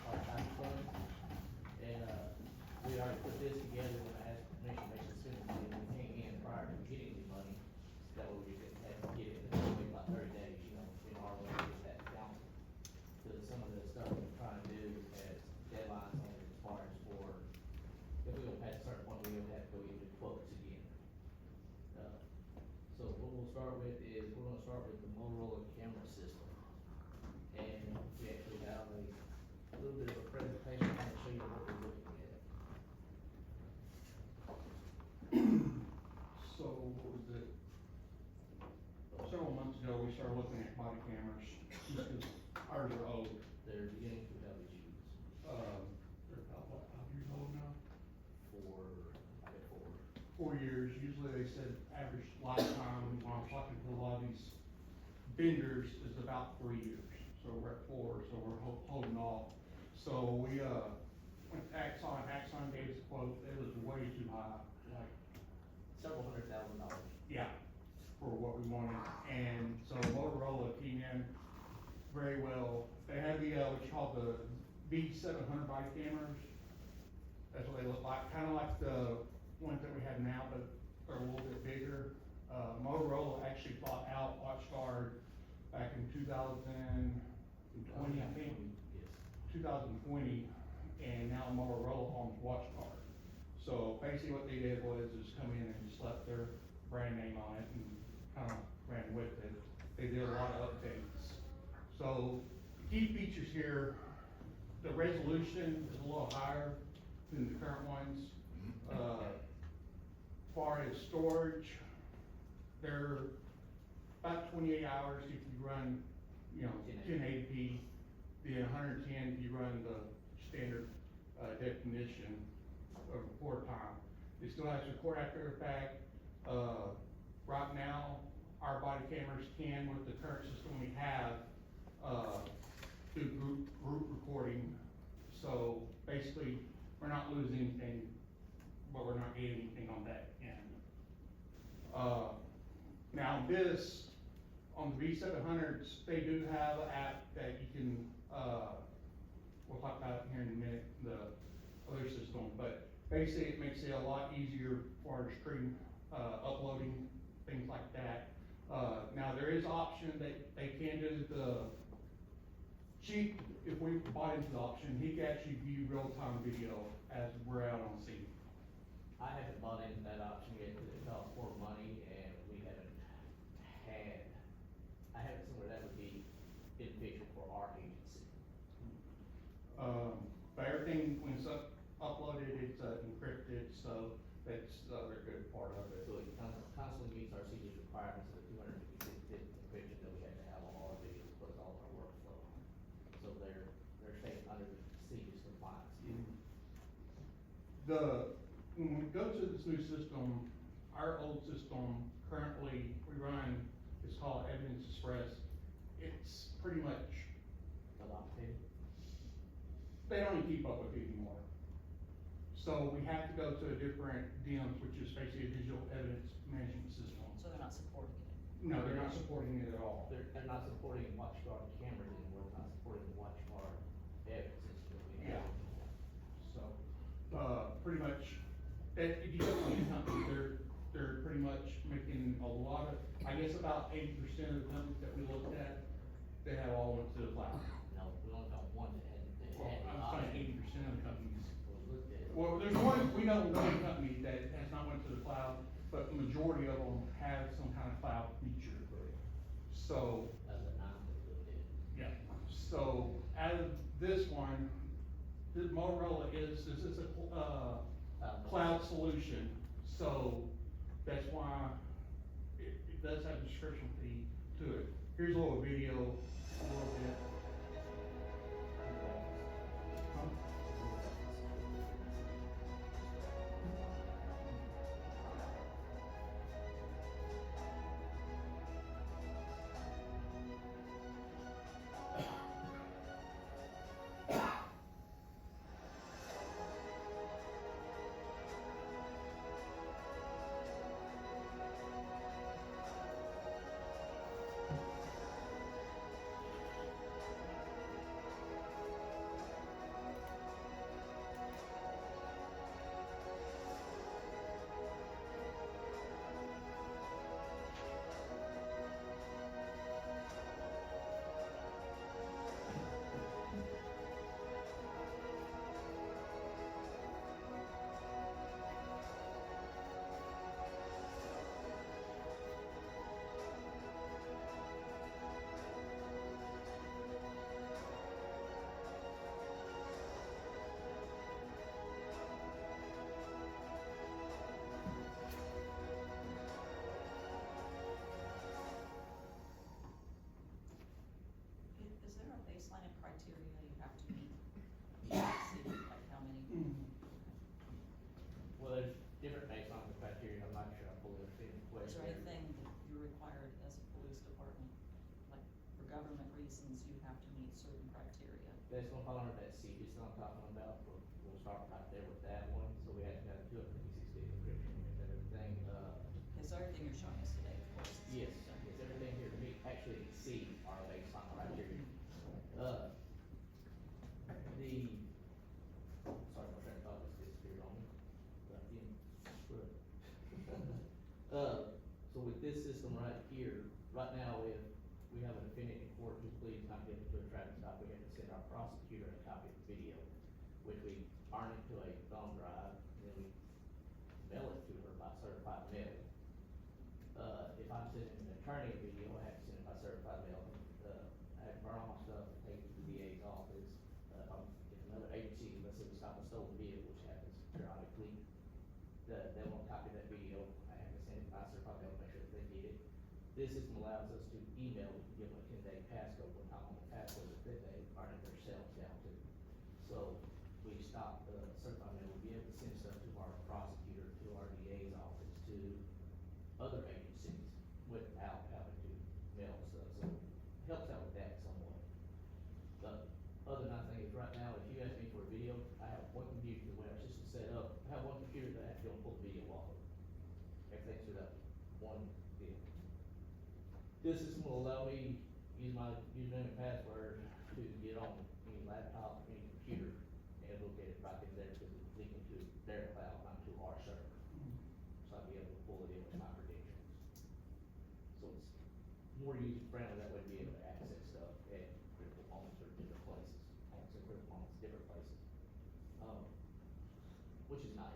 our tax fund. And, we already put this together when I asked permission to make the spending money, and we came in prior to getting the money. That way we didn't have to get it, and then wait about 30 days, you know, in our way to get that council. Because some of the stuff we're trying to do has deadlines on it as far as for, if we go past a certain point, we would have to go into quotes again. So what we'll start with is, we're gonna start with the Motorola camera system. And we actually have a little bit of a presentation, kind of show you what we're looking at. So, what was it? Several months ago, we started looking at body cameras, just because ours are old. They're beginning to have issues They're about, what, 5 years old now? for, I get 4 years, usually they said average lifetime, when I was talking to a lot of these vendors, is about 3 years. So we're at 4, so we're holding off. So we, went to Axon gave us a quote, it was way too high, like, several $100,000. yeah, for what we wanted. And so Motorola came in very well. They had the, what you call the V700 body cameras. That's what they look like, kinda like the ones that we have now, but they're a little bit bigger. Motorola actually bought out WatchGuard back in 2020, I think. Yes. 2020, and now Motorola owns WatchGuard. So basically what they did was just come in and just left their brand name on it and kind of ran with it. They did a lot of updates. So the key features here, the resolution is a little higher than the current ones. Far as storage, they're about 28 hours if you run, 1080p, then 110 if you run the standard definition of record time. It still has record after effect. Right now, our body cameras can, with the current system we have, do group recording. So basically, we're not losing anything, but we're not getting anything on that end. Now this, on the V700s, they do have an app that you can, we'll talk about it here in a minute, the other system, but basically it makes it a lot easier for our stream, uploading, things like that. Now there is option that they can do the Chief, if we bought into the option, he can actually view real-time video as we're out on scene. I haven't bought into that option yet because it costs more money and we haven't I haven't seen where that would be beneficial for our agency. But everything, when it's uploaded, it's encrypted, so that's the other good part of it. So it constantly meets our CJ's requirements of the 256-bit encryption that we have to have on all our videos, plus all of our workflow. So they're staying under the CJ's compliance. When we go to this new system, our old system, currently, we run, it's called Evidence Express. It's pretty much, they don't even keep up with it anymore. So we have to go to a different DIMS, which is basically a digital evidence management system. So they're not supporting it. No, they're not supporting it at all. They're not supporting WatchGuard cameras anymore, they're not supporting the WatchGuard evidence system that we have. So, pretty much, if you go to these companies, they're pretty much making a lot of, I guess about 80% of the companies that we looked at, they have all went to the cloud. but the majority of them have some kind of cloud feature. So, That's a non-completed. yeah, so out of this one, the Motorola this is a, cloud solution, so that's why it does have a subscription fee to it. Here's a little video, a little bit. Huh? Is there a baseline of criteria you have to meet? Like how many? Well, there's different baseline criteria, I'm not sure I fully understand the Is question. there anything that you're required as a police department, like for government reasons, you have to meet certain criteria? That's gonna fall under that Civic that I'm talking about, we'll start right there with that one, so we have to have 256 day encryption and everything, Okay, so everything you're showing us today, of course. is yes, done. yes, everything here to meet, actually exceed our baseline criteria. Sorry, my train of thought just disappeared on me, but so with this system right here, right now, if we have a defendant in court who pleads not guilty to a traffic stop, we have to send our prosecutor a copy of the video, which we burn it to a thumb drive, and then we mail it to her by certified mail. If I'm sending an attorney a video, I have to send it by certified mail. I have to burn all my stuff, take it to the DA's office. If another agency, let's say we stop a stolen vehicle, which happens periodically, they want a copy of that video, I have to send it by certified mail, make sure that they get it. This system allows us to email, we can give them a 10-day passcode, one time on the passcode that they burn it themselves down to. So we stop the certified mail, we'll be able to send stuff to our prosecutor, to our DA's office, to other agencies without having to mail stuff, so it helps out with that somewhat. The other nice thing is right now, if you ask me for a video, I have one computer, the way our system's set up, I have one computer that I have to go and pull the video off of. Everything's through that one deal. This system will allow me to use my username and password to get on any laptop, any computer, and it'll get it right in there because it's linking to their cloud, not to our server. So I'll be able to pull it in with my credentials. So it's more user friendly, that way to be able to access stuff at critical moments or different places, access critical moments, different places. Which is nice.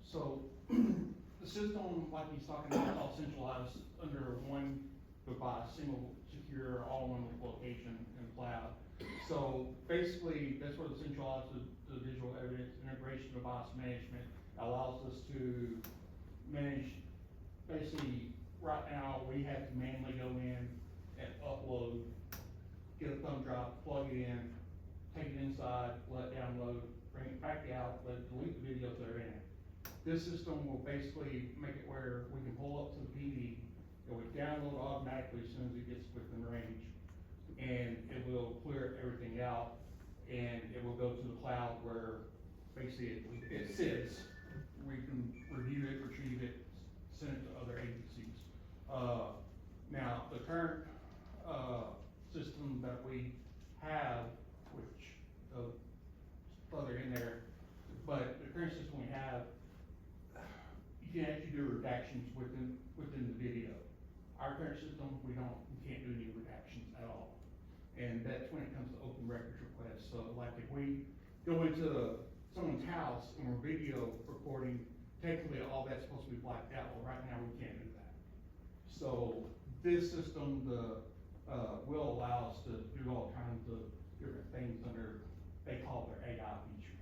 So, the system, like he's talking about, is all centralized under one device, single secure, all in one location and cloud. So basically, that's where the centralized, the visual evidence integration device management allows us to manage, basically, right now, we have to manually go in and upload, get a thumb drive, plug it in, take it inside, let it download, bring it back out, let it delete the videos that are in it. This system will basically make it where we can pull up to the PD, it will download automatically as soon as it gets within range. And it will clear everything out, and it will go to the cloud where basically it sits. We can review it, retrieve it, send it to other agencies. Now, the current, system that we have, which, further in there, but the current system we have, you can actually do redactions within the video. Our current system, we can't do any redactions at all. And that's when it comes to open records requests. So like if we go into someone's house and we're video recording technically all that's supposed to be blacked out, well, right now we can't do that. So this system, will allow us to do all kinds of different things under, they call it their AI feature.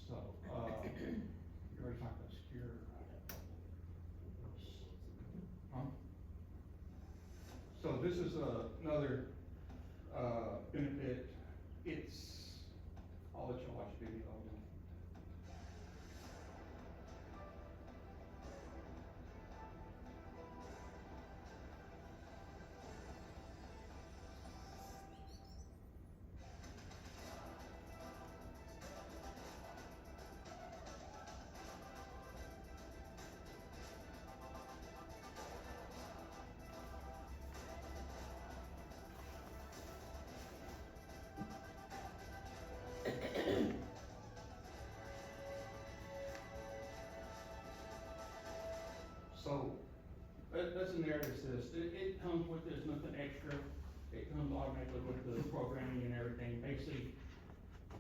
So, you already talked about secure. Huh? So this is another, benefit. I'll let you watch the video. So, that's a narrative assist. It comes with this, nothing extra. It comes automatically with the programming and everything. Basically,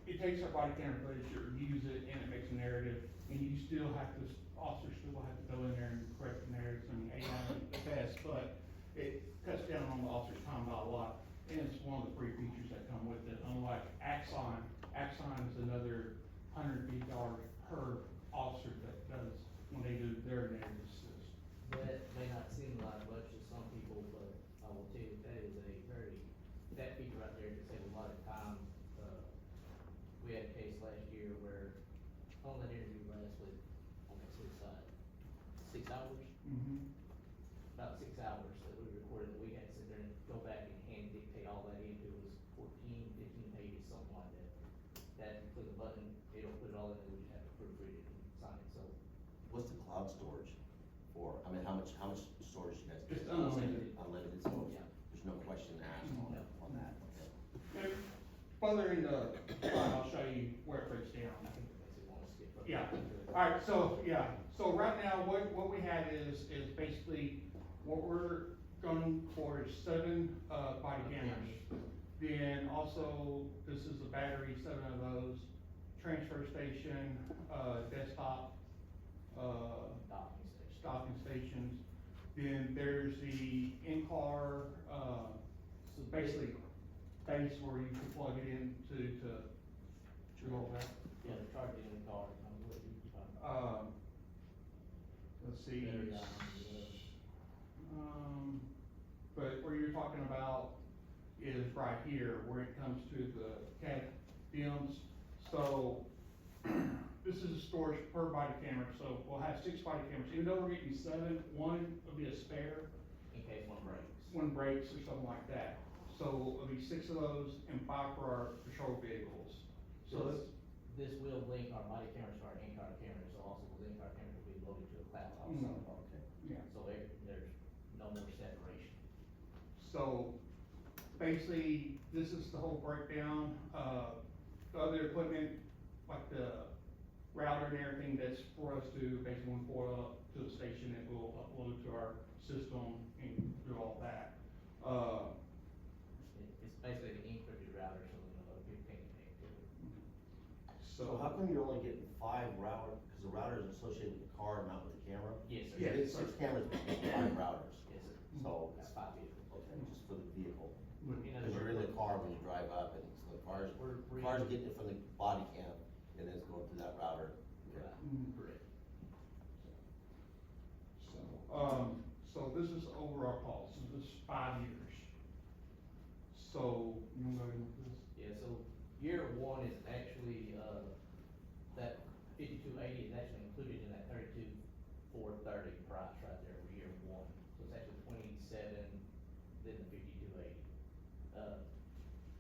it takes our body camera footage, it reviews it, and it makes a narrative. And you still have to, officers still have to go in there and correct the narratives. I mean, AI is the best, but it cuts down on the officer's time by a lot. And it's one of the free features that come with it. Unlike Axon is another $150 per officer that does, when they do their narrative assist. That may not seem like much to some people, but I will tell you, that is that feature right there can save a lot of time. We had a case last year where, on that interview last week, on that suicide, 6 hours? Mm-hmm. About 6 hours that we recorded, that we had to sit there and go back and hand dictate all that into, it was 14, 15 pages, something like that. That, you click a button, it'll put it all in, and we just have to proofread it and sign it, so. What's the cloud storage for? I mean, how much storage you guys? It's unlimited. Unlimited, so Yeah. there's no question asked on that, okay. And further in the, I'll show you where it breaks down. I think that makes it want to skip up. Yeah, alright, so, yeah, so right now, what we have is basically, what we're going for is 7, body cameras. Then also, this is a battery, 7 of those, transfer station, desktop, docking stations. Then there's the in-car, So basically, base where you can plug it into to do all that. Yeah, the charging in the car, I'm what you talking about. Let's see. Battery, But where you're talking about is right here, where it comes to the cat films. So, this is a storage per body camera, so we'll have 6 body cameras. Even though we're getting 7, 1 will be a spare. In case one breaks. One breaks or something like that. So it'll be 6 of those and 5 for our patrol vehicles. So This will link our body cameras to our in-car cameras, so also the in-car cameras will be loaded to a cloud also. Okay. yeah. So there's no more separation. So basically, this is the whole breakdown. The other equipment, like the router and everything, that's for us to basically import up to the station that will upload to our system and do all that. It's basically an encrypted router, so other people can't connect to it. So how come you're only getting 5 router, because the router is associated with the car, not with the camera? Yes, sir. So you get 6 cameras, but you get 5 routers. Yes, sir. So, That's 5 vehicles. okay, just for the vehicle. In other Because you're in words, the car when you drive up, and so the car's getting it from the body cam, and then it's going through that router. Right, Mhm. correct. So this is overall cost, so this is 5 years. So, you wanna go ahead with this? Yeah, so year 1 is actually, that 5280 is actually included in that 32,430 price right there for year 1. So it's actually 27, then the 5280.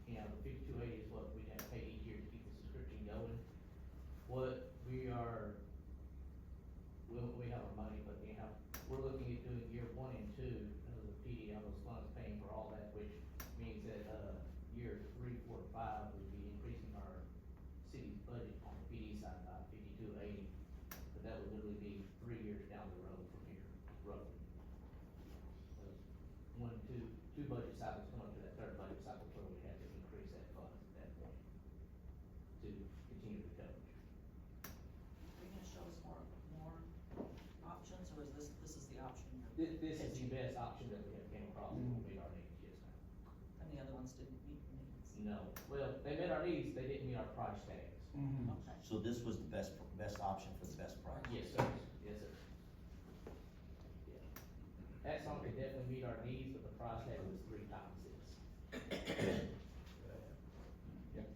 You know, the 5280 is what we have to pay each year to keep the subscription going. What we are, we have our money, but you know, we're looking at doing year 1 and 2, the PD, all those funds paying for all that, which means that, No, well, they met our needs, they didn't meet our price tags. Okay. So this was the best option for the best price? Yes, sir, yes, sir. Yeah. That song could definitely meet our needs, but the price tag was 3 times this. Yep.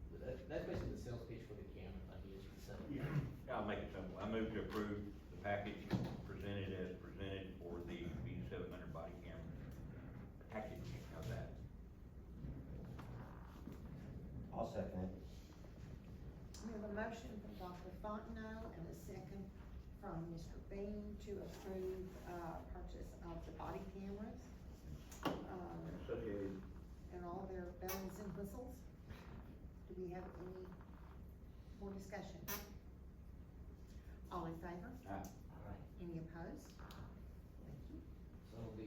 But that's basically the sales pitch for the camera, like he is for the seven. Yeah. I'll make it simple. I move to approve the package presented as presented for the B700 body camera package. How's that? I'll second it. We have a motion from Dr. Fonteno and a second from Mr. Beam to approve, purchase of the body cameras. Associated. And all their bells and whistles. Do we have any more discussion? All in favor? Alright. Any opposed? Thank you. So the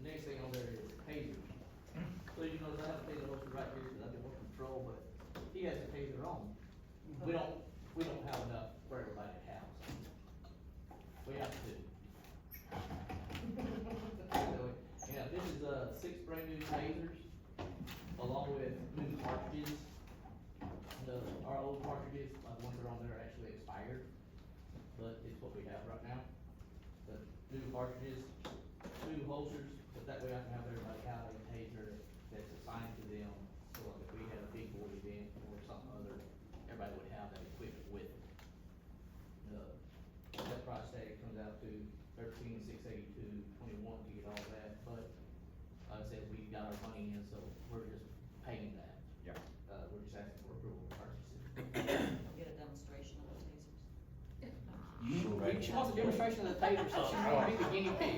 next thing on there is tasers. So you know, I have a taser holster right here, because I've been working patrol, but he has a taser on. We don't have enough for everybody to have, so we have to. Yeah, this is, 6 brand new tasers, along with new cartridges. Our old cartridges, like the ones that are on there are actually expired, but it's what we have right now. The new cartridges, 2 holsters, but that way I can have everybody have a taser that's assigned to them. So like if we had a big boy event or something other, everybody would have that equipment with it. That price tag comes out to $13,682.21 to get all that, but like I said, we got our money in, so we're just paying that. Yeah. We're just asking for approval to purchase it. We'll get a demonstration of the tasers. She wants a demonstration of the taser, so she's gonna be the guinea pig.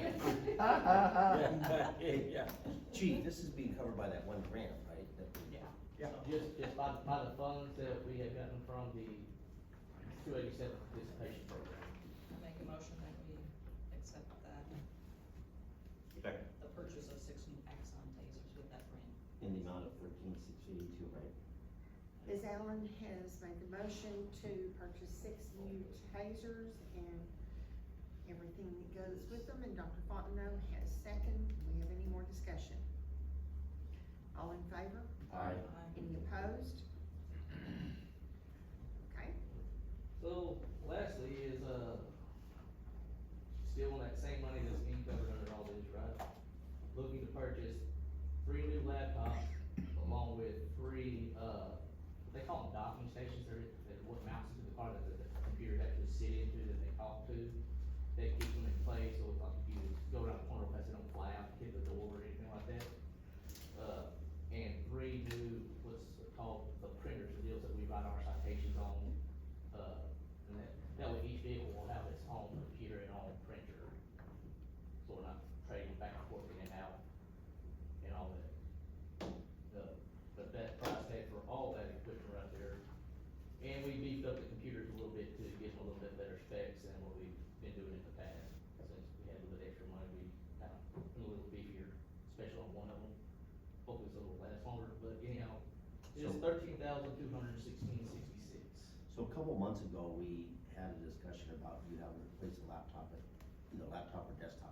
Yeah. Chief, this is being covered by that one grant, right? Yeah. Just by the funds that we have gotten from the 287 participation program. I make a motion that we accept that, Second. the purchase of 6 new Axon tasers with that grant. In the amount of $13,682, right? Ms. Allen has made the motion to purchase 6 new tasers and everything that goes with them, and Dr. Fontenot has second. Do we have any more discussion? All in favor? Aye. Any opposed? Okay, So lastly is, still on that same money that's being covered under all this, right? Looking to purchase 3 new laptops along with 3, they call them docking stations, they're what mounts to the car that the computers actually sit into, that they talk to. That keeps them in place, so if like if you go around the corner, pass it, don't fly out, hit the door or anything like that. And 3 new, what's called the printers, the deals that we write our citations on. And that way each vehicle will have its own computer and own printer. So we're not trading back and forth in and out and all that. But that price tag for all that equipment right there. And we beefed up the computers a little bit to give them a little bit better specs than what we've been doing in the past. Since we had a little bit extra money, we kind of a little beefier, especially on one of them. Hopefully this will last longer, but anyhow, it's So- 13,216.66. So a couple months ago, we had a discussion about you having to replace a laptop, laptop or desktop.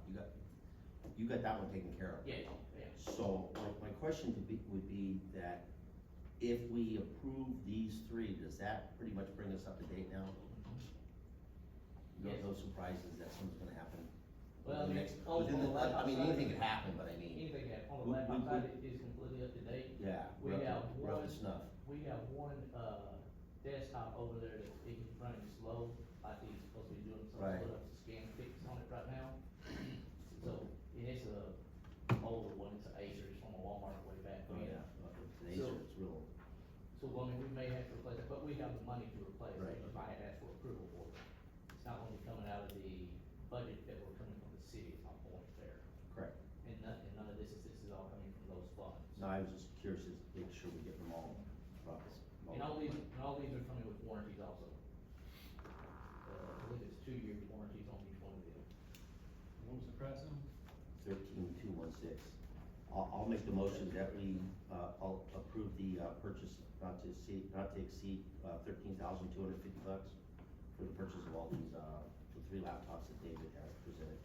You got that one taken care of. Yeah, yeah. So my question would be that if we approve these 3, does that pretty much bring us up to date now? Yes. No surprises that something's gonna happen? Well, Within the I mean, next- on within the laptop I mean, side- anything could happen, but I mean, Anything that, on the We- laptop we- side, it is completely up to date. yeah, We have we're up one, to snuff. we have one, desktop over there that's running slow, like he's supposed to be doing some Right. sort of scan fix on it right now. So, and it's a older one, it's an Acer, it's from a Walmart way back Oh, when. yeah, today's So- it's real, So, I mean, we may have to replace it, but we have the money to replace it, Right. if I had asked for approval for it. It's not only coming out of the budget that we're coming from the city, it's my point there. correct. And none of this is all coming from those funds. No, I was just curious to make sure we get them all properly. And all these are coming with warranties also. I believe it's 2-year warranties on each one of them. What was the price on? 13,216. I'll make the motion that we, I'll approve the, purchase not to exceed $13,250 for the purchase of all these, the 3 laptops that David has presented.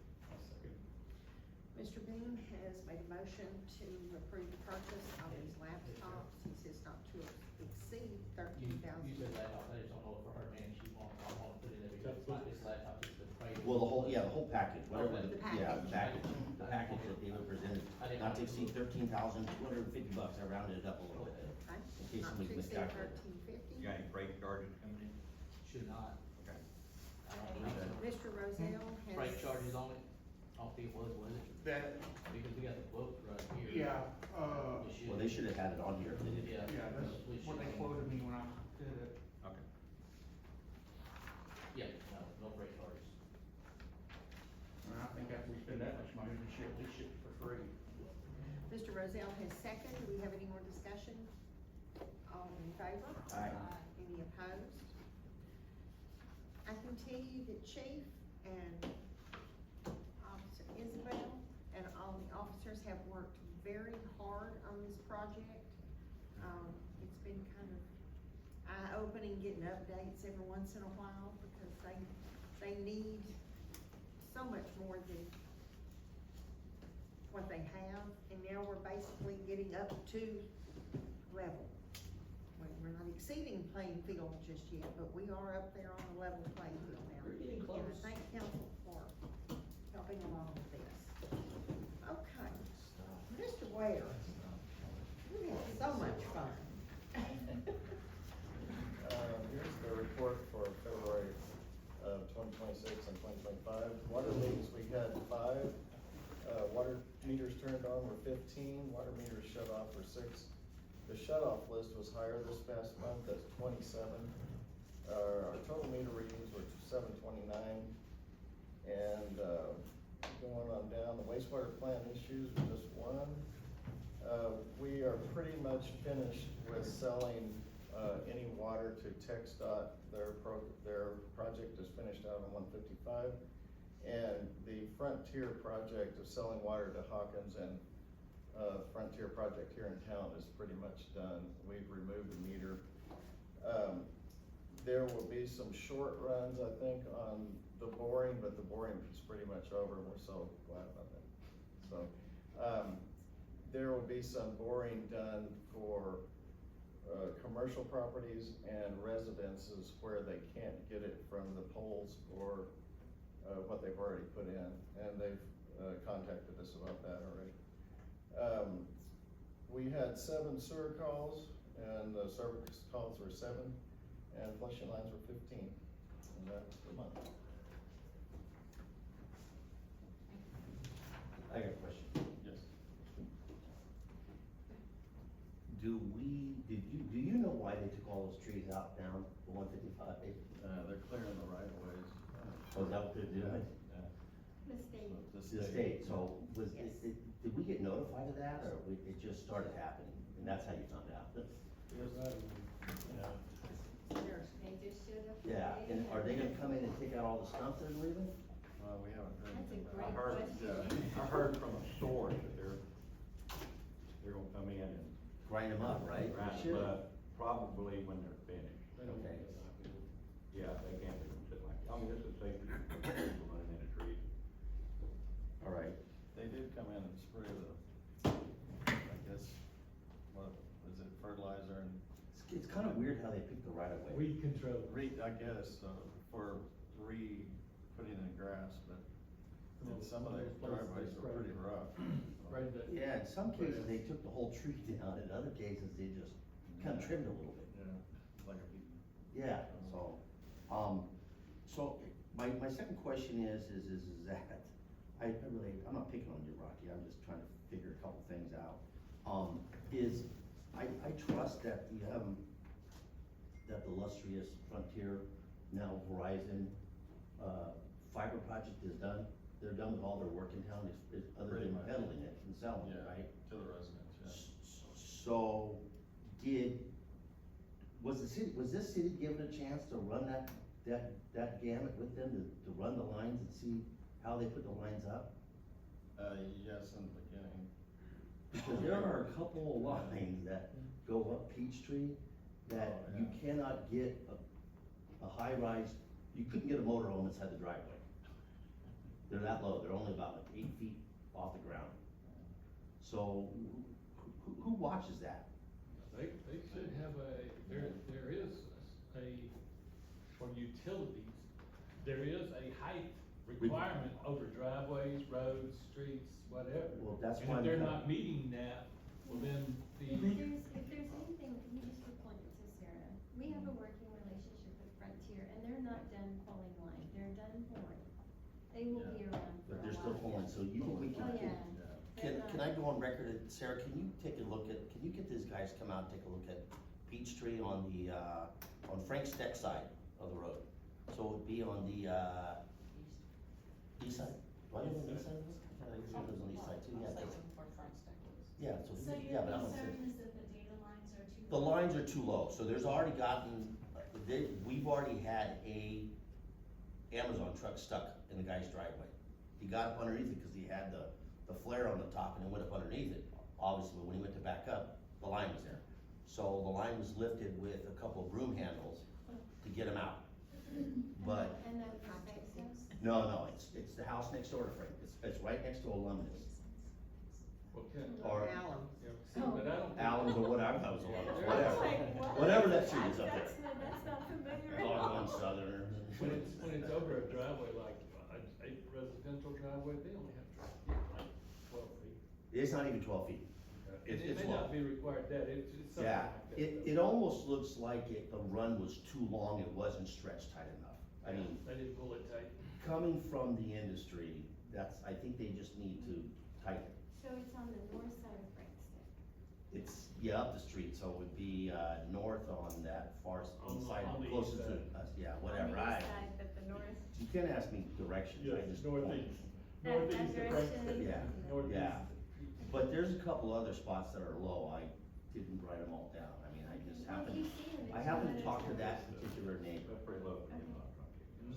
Mr. Beam has made a motion to approve the purchase of these laptops. He says not to exceed You $13,000. said laptop, I just don't know if for her, man, she won't, I want to put it in, because it's not just laptop, it's the trade. Well, the whole package, whatever, Okay. the package that David presented, not to exceed $13,250, I rounded it up a little bit. Okay? In case Not somebody to exceed miscalculated. You got any freight charges coming in? Should not. Okay. I don't believe so. Mr. Roselle has. Freight charges on it, I don't think it was it? That, Because we got the quote right here. yeah, It should. Well, they should have had it on here if they did. Yeah. yeah, that's We what they should. quoted me when I did it. Okay. Yeah, no freight charges. And I think after we spend that much money, we should at least ship it for free. Mr. Roselle has second. Do we have any more discussion? All in favor? Aye. Any opposed? I can tell you that Chief and Officer Isabel and all the officers have worked very hard on this project. It's been kind of eye-opening getting updates every once in a while because they need so much more than what they have, and now we're basically getting up to level. We're not exceeding playing field just yet, but we are up there on the level playing field now. We're getting close. And I thank council for helping along with this. Okay, Mr. Ware, we had so much fun. Here's the report for February of 2026 and 2025. Water leaks, we had 5. Water meters turned on were 15. Water meters shut off were 6. The shut-off list was higher this past month, that's 27. Our total meter readings were 729. And going on down, the wastewater plant issues were just 1. We are pretty much finished with selling any water to TxDOT. Their project is finished out on 155. And the Frontier project of selling water to Hawkins and Frontier project here in town is pretty much done. We've removed the meter. There will be some short runs, I think, on the boring, but the boring is pretty much over, and we're so glad about that. So, there will be some boring done for commercial properties and residences where they can't get it from the poles or what they've already put in, and they've contacted us about that already. We had 7 sewer calls, and the service calls were 7, and flushing lines were 15, and that was the month. I got a question. Yes. Do you know why they took all those trees out down the 155? They're clearing the right of ways. Oh, is that what they're doing? Yeah. The state. The state, so Yes. did we get notified of that, or it just started happening, and that's how you found out? Because that, yeah. They just showed up. Yeah, today and are they gonna come in and take out all the stumps that are leaving? Well, we haven't heard That's a anything great about it. question. I heard from a source that they're gonna come in and Grind them up, right? grind Should. them up, probably when they're finished. Okay. Yeah, they can't do them sitting like, I mean, this is safety for people running into trees. All right. They did come in and spray I guess, what, is it fertilizer and It's kind of weird how they pick the right of way. Weed control. I guess, for putting in grass, but some of the driveways are pretty rough. Right, that. Yeah, in some cases, they took the whole tree down, in other cases, they just kind of trimmed it a little bit. Yeah, like a beaten. Yeah, so, my second question is that, I'm not picking on you, Rocky, I'm just trying to figure a couple things out. I trust that that the illustrious Frontier, now Verizon, fiber project is done. They're done with all their work in town, other Pretty than much. peddling it and selling it, Yeah, right? to the residents, yeah. So, was this city given a chance to run that gamut with them, to run the lines and see how they put the lines up? Yes, in the beginning. Because there are a couple of lines that go up Peachtree that Oh, you yeah. cannot get a high rise, you couldn't get a motorhome inside the driveway. They're that low, they're only about like 8 feet off the ground. So, who watches that? They should have there is a, for utilities, there is a height requirement over driveways, roads, streets, whatever. Well, that's And why if they're I'm- not meeting that, well then If the, there's anything, you just report it to Sarah. We have a working relationship with Frontier, and they're not done pulling line, they're done pouring. They will be around for a while. But they're still pulling, so you think we can? Oh, yeah. Can I go on record, Sarah, can you take a look at, can you get these guys to come out and take a look at Peachtree on the, on Frank Steck side of the road? So it would be on the, east side, do I live on the east side of it? I think it was on the east side too, yeah, that's, Where Frank Steck lives. yeah, so, So yeah, your but I'm on concern Civic. is that the data lines are too. The low? lines are too low, so there's already gotten, we've already had a Amazon truck stuck in the guy's driveway. He got up underneath it because he had the flare on the top and it went up underneath it. Obviously, when he went to back up, the line was there. So the line was lifted with a couple of broom handles to get him out. But, And that was Frank's house? no, it's the house next door to Frank, it's right next to Aluminous. okay. Or Allen. Yeah, see, but I don't think. Allen's or whatever, that was Aluminous, I was whatever. like, what? Whatever that street is up there. That's not familiar. Longhorn Southern. When it's over a driveway, like a residential driveway, they only have to get like 12 feet. It's not even 12 feet. It It's may long. not be required that, it's something Yeah, like that. it almost looks like the run was too long, it wasn't stretched tight enough. I mean, They didn't pull it tight. coming from the industry, I think they just need to tighten it. So it's on the north side of Frank's Steck. It's, yeah, up the street, so it would be, north on that far On east the- side, on the closest east to side. us, yeah, On whatever, the east side, but the north. you can't ask me directions, I just. Northeast. That Northeast of direction. Frankston. Yeah, Northeast. yeah. But there's a couple other spots that are low, I didn't write them all down, I mean, I just Well, happened, keep seeing it. I happened to talk to that particular neighbor. That's pretty low.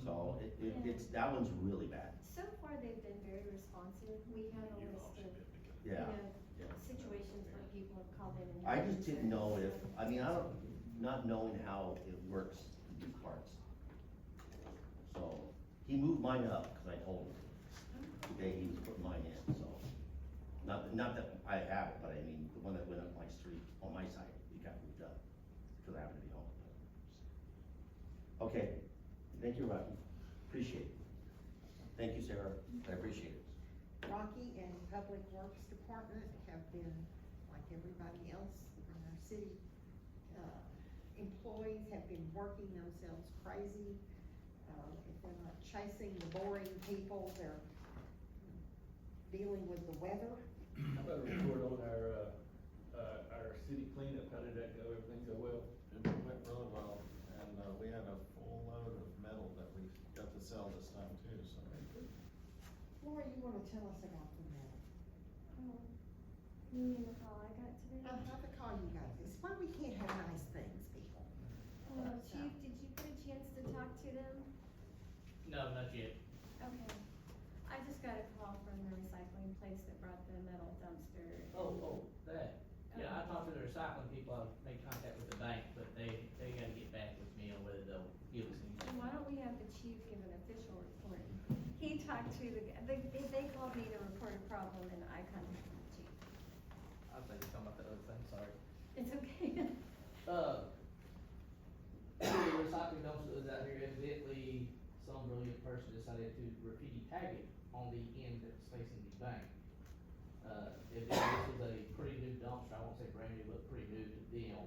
So it's, that one's really bad. So far, they've been very responsive. We have a list of, you Yeah. know, situations where people have called in and. I had just didn't know if, concerns. I mean, not knowing how it works in these parts. So, he moved mine up, cause I told him to. The day he was putting mine in, so. Not that I have it, but I mean, the one that went up my street, on my side, it got moved up, cause I happened to be home. Okay, thank you, Rocky, appreciate it. Thank you, Sarah, I appreciate it. Rocky and Public Works Department have been, like everybody else in our city, employees have been working themselves crazy. If they're not chasing the boring people, they're dealing with the weather. How about a report on our city cleanup, how did that go, everything go well? It went really well, and, we had a full load of metal that we got to sell this time too, so. Laura, you wanna tell us about the matter? Oh, you mean the call I got today? Not the call you got this, why we can't have nice things, people? Chief, did you get a chance to talk to them? No, not yet. Okay. I just got a call from the recycling place that brought the metal dumpster. That. Yeah, I talked to the recycling people, I made contact with the bank, but they gotta get back with me on whether they'll give us Then anything. why don't we have the chief give an official report? He talked to they called me to report a problem and I contacted the chief. I was thinking about the other thing, sorry. It's okay. The recycling dumpster that's out here, evidently, some brilliant person decided to graffiti tag it on the end that's facing the bank. This is a pretty new dumpster, I won't say brand new, but pretty new to them.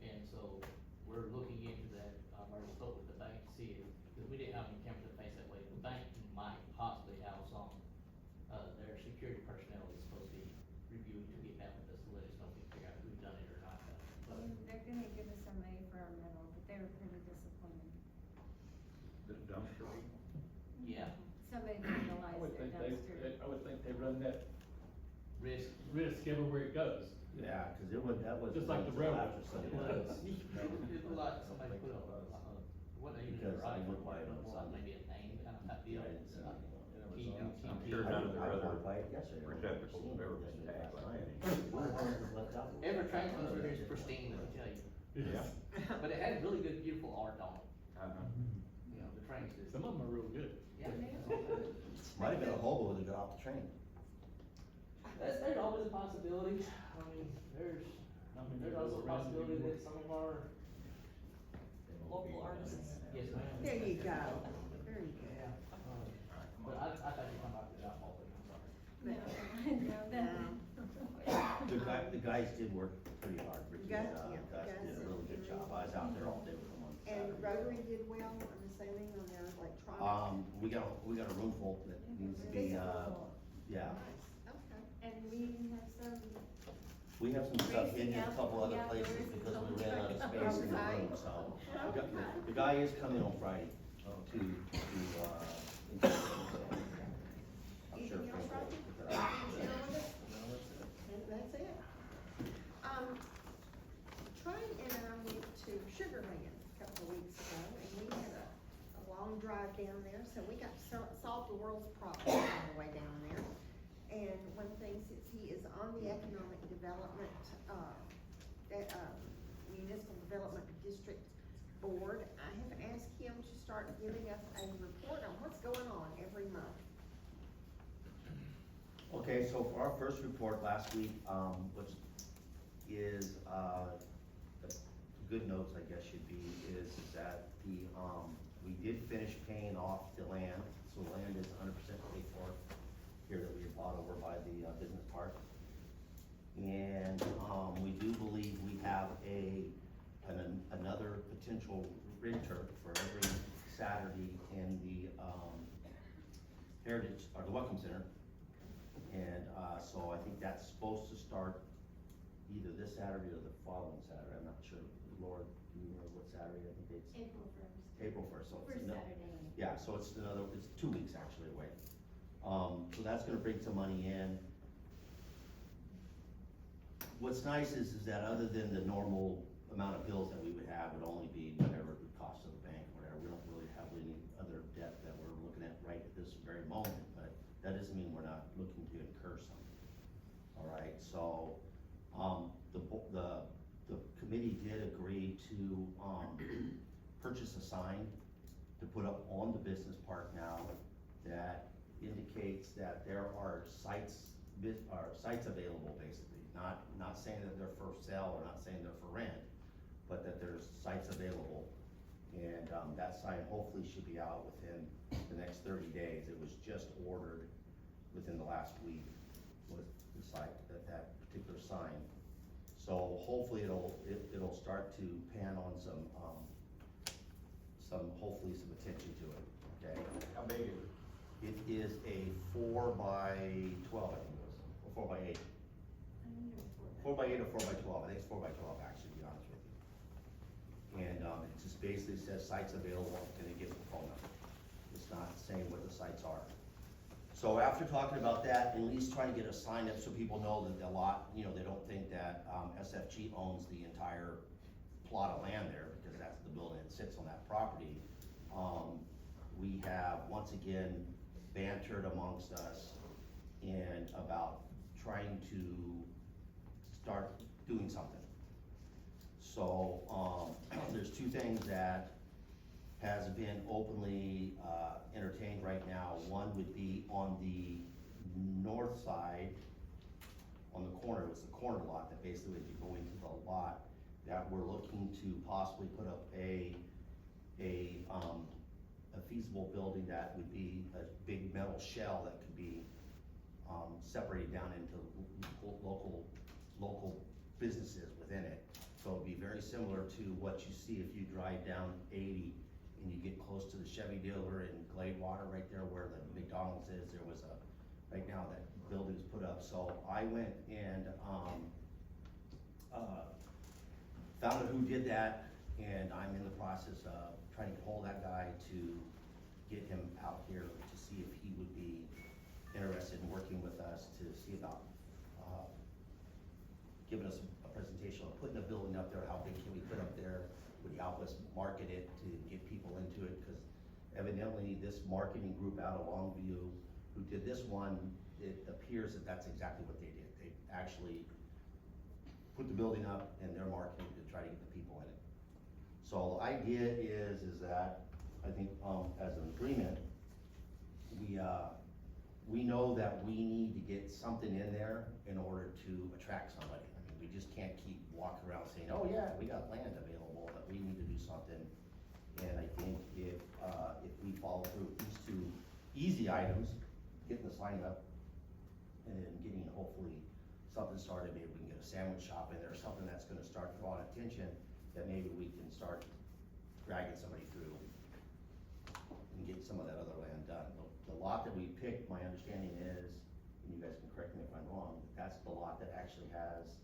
And so, we're looking into that, I've already spoke with the bank to see if, because we didn't have any cameras that face that way, the bank might possibly have some, their security personnel is supposed to be reviewing to get back with us to let us know if we figure out who done it or not done it. But They're gonna give us some money for our metal, but they were pretty disappointed. The dumpster. yeah, Somebody I vandalized would their think dumpster. I would think they run that risk. everywhere it goes. Yeah, cause that was. Just like the railroad. After Sunday It night. was, it was like somebody put up, what they even Because I write, went by it on more like Sunday. maybe a name kind of type deal. Yeah, I didn't see it. And it was Key, on key, Sunday. key. Sure, none of their I other walked by it yesterday. receptacles have ever been tagged like that. Left out. Every train comes through here is pristine, let me tell you. Yeah. But it had really good, beautiful art on it, Uh-huh. you know, the trains did. Some of them are real good. Yeah. Might have been a hobo that got off the train. There's always a possibility, there's also a possibility that some of our. Local artists. Yes, ma'am. There you go, there you go. But I thought you come out to that all, I'm sorry. No, no, that. The guys did work pretty hard, Ricky, Guys, Gus yeah, did a Gus really good did job, I was out there all day with them on And Saturday. Rotary did well, I'm assuming, on their electronics. We got a room full that needs to be, yeah, Nice, okay. And we have some, we have some stuff in Racing a out couple other the places outdoors because and we ran out of some space in the Okay. room, so. Okay. The guy is coming on Friday to, I'm sure Anything else, Frank Roger? will pick that up. Share with us? And that's it. Trey and I went to Sugar Land a couple of weeks ago, and we had a long drive down there, so we got to solve the world's problems on the way down there. And one thing, since he is on the Economic Development, Municipal Development District Board, I have asked him to start giving us a report on what's going on every month. Okay, so for our first report last week, which is, the good notes, I guess, should be, is that we did finish paying off the land, so land is 100% paid for here that we had bought over by the, business park. And, we do believe we have another potential renter for every Saturday in the, Heritage, or the Welcome Center. And, so I think that's supposed to start either this Saturday or the following Saturday, I'm not sure. Laura, do you know what Saturday, I think it's? April first. April first, so it's. First Saturday. Yeah, so it's 2 weeks actually away. So that's gonna bring some money in. What's nice is that other than the normal amount of bills that we would have, would only be whatever the cost of the bank, whatever, we don't really have any other debt that we're looking at right at this very moment, but that doesn't mean we're not looking to incur some. All right, so, the committee did agree to, purchase a sign to put up on the business park now that indicates that there are sites available, basically. Not saying that they're for sale or not saying they're for rent, but that there's sites available. And, that sign hopefully should be out within the next 30 days. It was just ordered within the last week, was the site, that particular sign. So hopefully it'll start to pan on hopefully some attention to it, okay? How big is it? It is a 4x12, I think it was, or 4x8. 4x8 or 4x12, I think it's 4x12 actually, to be honest with you. And, it just basically says sites available, and it gives the phone number. It's not saying what the sites are. So after talking about that, and at least trying to get a sign up so people know that the lot, they don't think that, SFG owns the entire plot of land there, because that's the building that sits on that property. We have, once again, bantered amongst us and about trying to start doing something. So, there's two things that has been openly, entertained right now. One would be on the north side, on the corner, it's the corner lot, that basically as you go into the lot, that we're looking to possibly put up a feasible building that would be a big metal shell that could be, separated down into local businesses within it. So it'd be very similar to what you see if you drive down 80 and you get close to the Chevy dealer in Gladewater, right there where the McDonald's is, there was right now that building's put up. So I went and, found out who did that, and I'm in the process of trying to get hold of that guy to get him out here to see if he would be interested in working with us to see about, giving us a presentation on putting a building up there, how big can we put up there, would he help us market it to get people into it, because evidently this marketing group out of Longview who did this one, it appears that that's exactly what they did. They actually put the building up and they're marketing to try to get the people in it. So the idea is that, I think, as an agreement, we, we know that we need to get something in there in order to attract somebody. I mean, we just can't keep walking around saying, oh yeah, we got land available, but we need to do something. And I think if we follow through with these two easy items, getting the sign up and then getting hopefully something started, maybe we can get a sandwich shop in there, something that's gonna start drawing attention, that maybe we can start dragging somebody through and get some of that other land done. The lot that we picked, my understanding is, and you guys can correct me if I'm wrong, that's the lot that actually has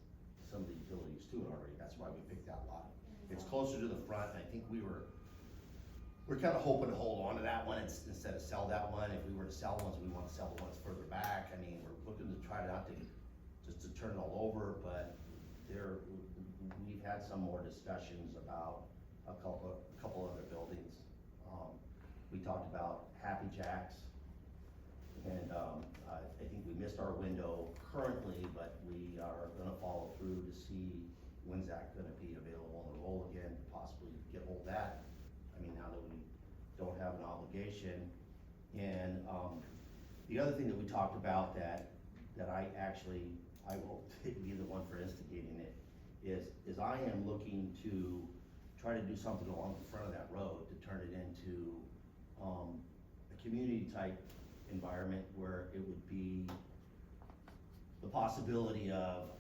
some of the utilities to it already, that's why we picked that lot. It's closer to the front, and I think we're kind of hoping to hold on to that one instead of sell that one. If we were to sell ones, we want to sell the ones further back. I mean, we're looking to try not to, just to turn it all over, but we've had some more discussions about a couple other buildings. We talked about Happy Jacks, and I think we missed our window currently, but we are gonna follow through to see when's that gonna be available on the roll again, possibly get hold of that. I mean, now that we don't have an obligation. And the other thing that we talked about that I will be the one for instigating it, is I am looking to try to do something along the front of that road to turn it into a community type environment where it would be the possibility of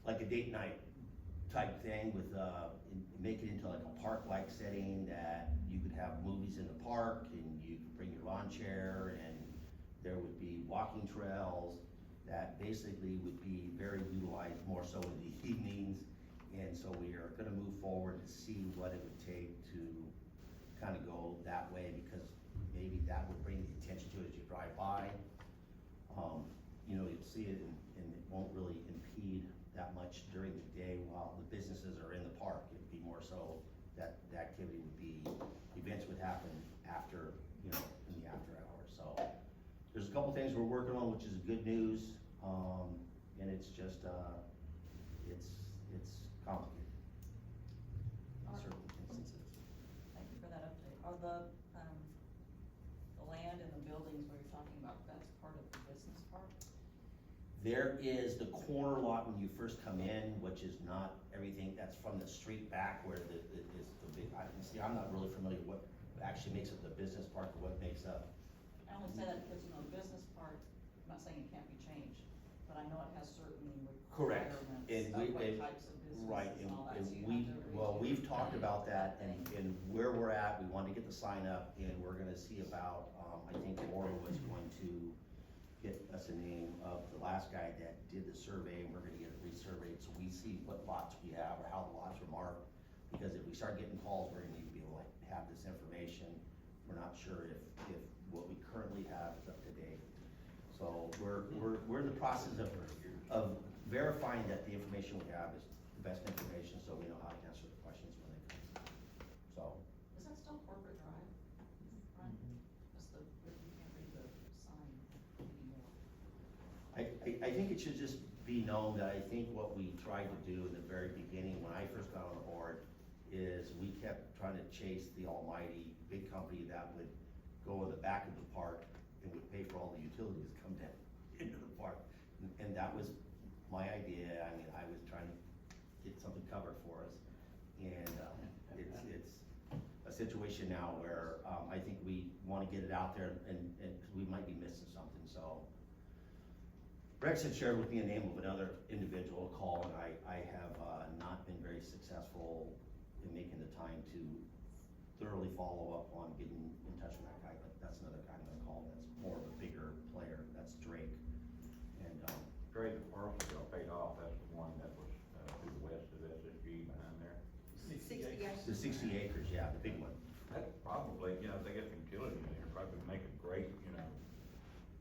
like a date night type thing with make it into like a park-like setting, that you could have movies in the park and you could bring your lawn chair, and there would be walking trails that basically would be very utilized more so in the evenings. And so we are gonna move forward to see what it would take to kind of go that way, because maybe that would bring the attention to it as you drive by. You know, you'll see it and it won't really impede that much during the day while the businesses are in the park. It'd be more so that the activity would be, events would happen after, you know, in the after hours. So there's a couple things we're working on, which is good news. And it's just, it's complicated in certain instances. Thank you for that update. Are the land and the buildings where you're talking about, that's part of the business park? There is the corner lot when you first come in, which is not everything, that's from the street back where is the big, I'm not really familiar what actually makes up the business park or what makes up. I only say that because, you know, the business park, I'm not saying it can't be changed, but I know it has certain Correct. requirements And of we, what types of businesses right, and all that, and so you we, have to well, reach we've talked about that thing. and where we're at, we want to get the sign up, and we're gonna see about, I think Laura was going to get us a name of the last guy that did the survey, and we're gonna get it resurveyed, so we see what lots we have or how the lots are marked. Because if we start getting calls, we're gonna need to be able to have this information. We're not sure if what we currently have is up to date. So we're in the process of verifying that the information we have is the best information, so we know how to answer the questions when they come. So, Is that still Corporate Drive? Right? That's you can't read the sign anymore. I think it should just be known that I think what we tried to do in the very beginning, when I first got on the board, is we kept trying to chase the almighty big company that would go in the back of the park and would pay for all the utilities that come down into the park. And that was my idea. I mean, I was trying to get something covered for us. And it's a situation now where I think we wanna get it out there and we might be missing something, so. Rex had shared with me the name of another individual call, and I have not been very successful in making the time to thoroughly follow up on getting in touch with that guy, but that's another guy I'm gonna call, that's more of a bigger player, that's Drake. And, Trade the parcel got paid off, that's the one that was, to the west of SSG behind there. 60 acres. the 60 acres, yeah, the big one. That probably, you know, if they get some utilities in there, probably make a great, you know,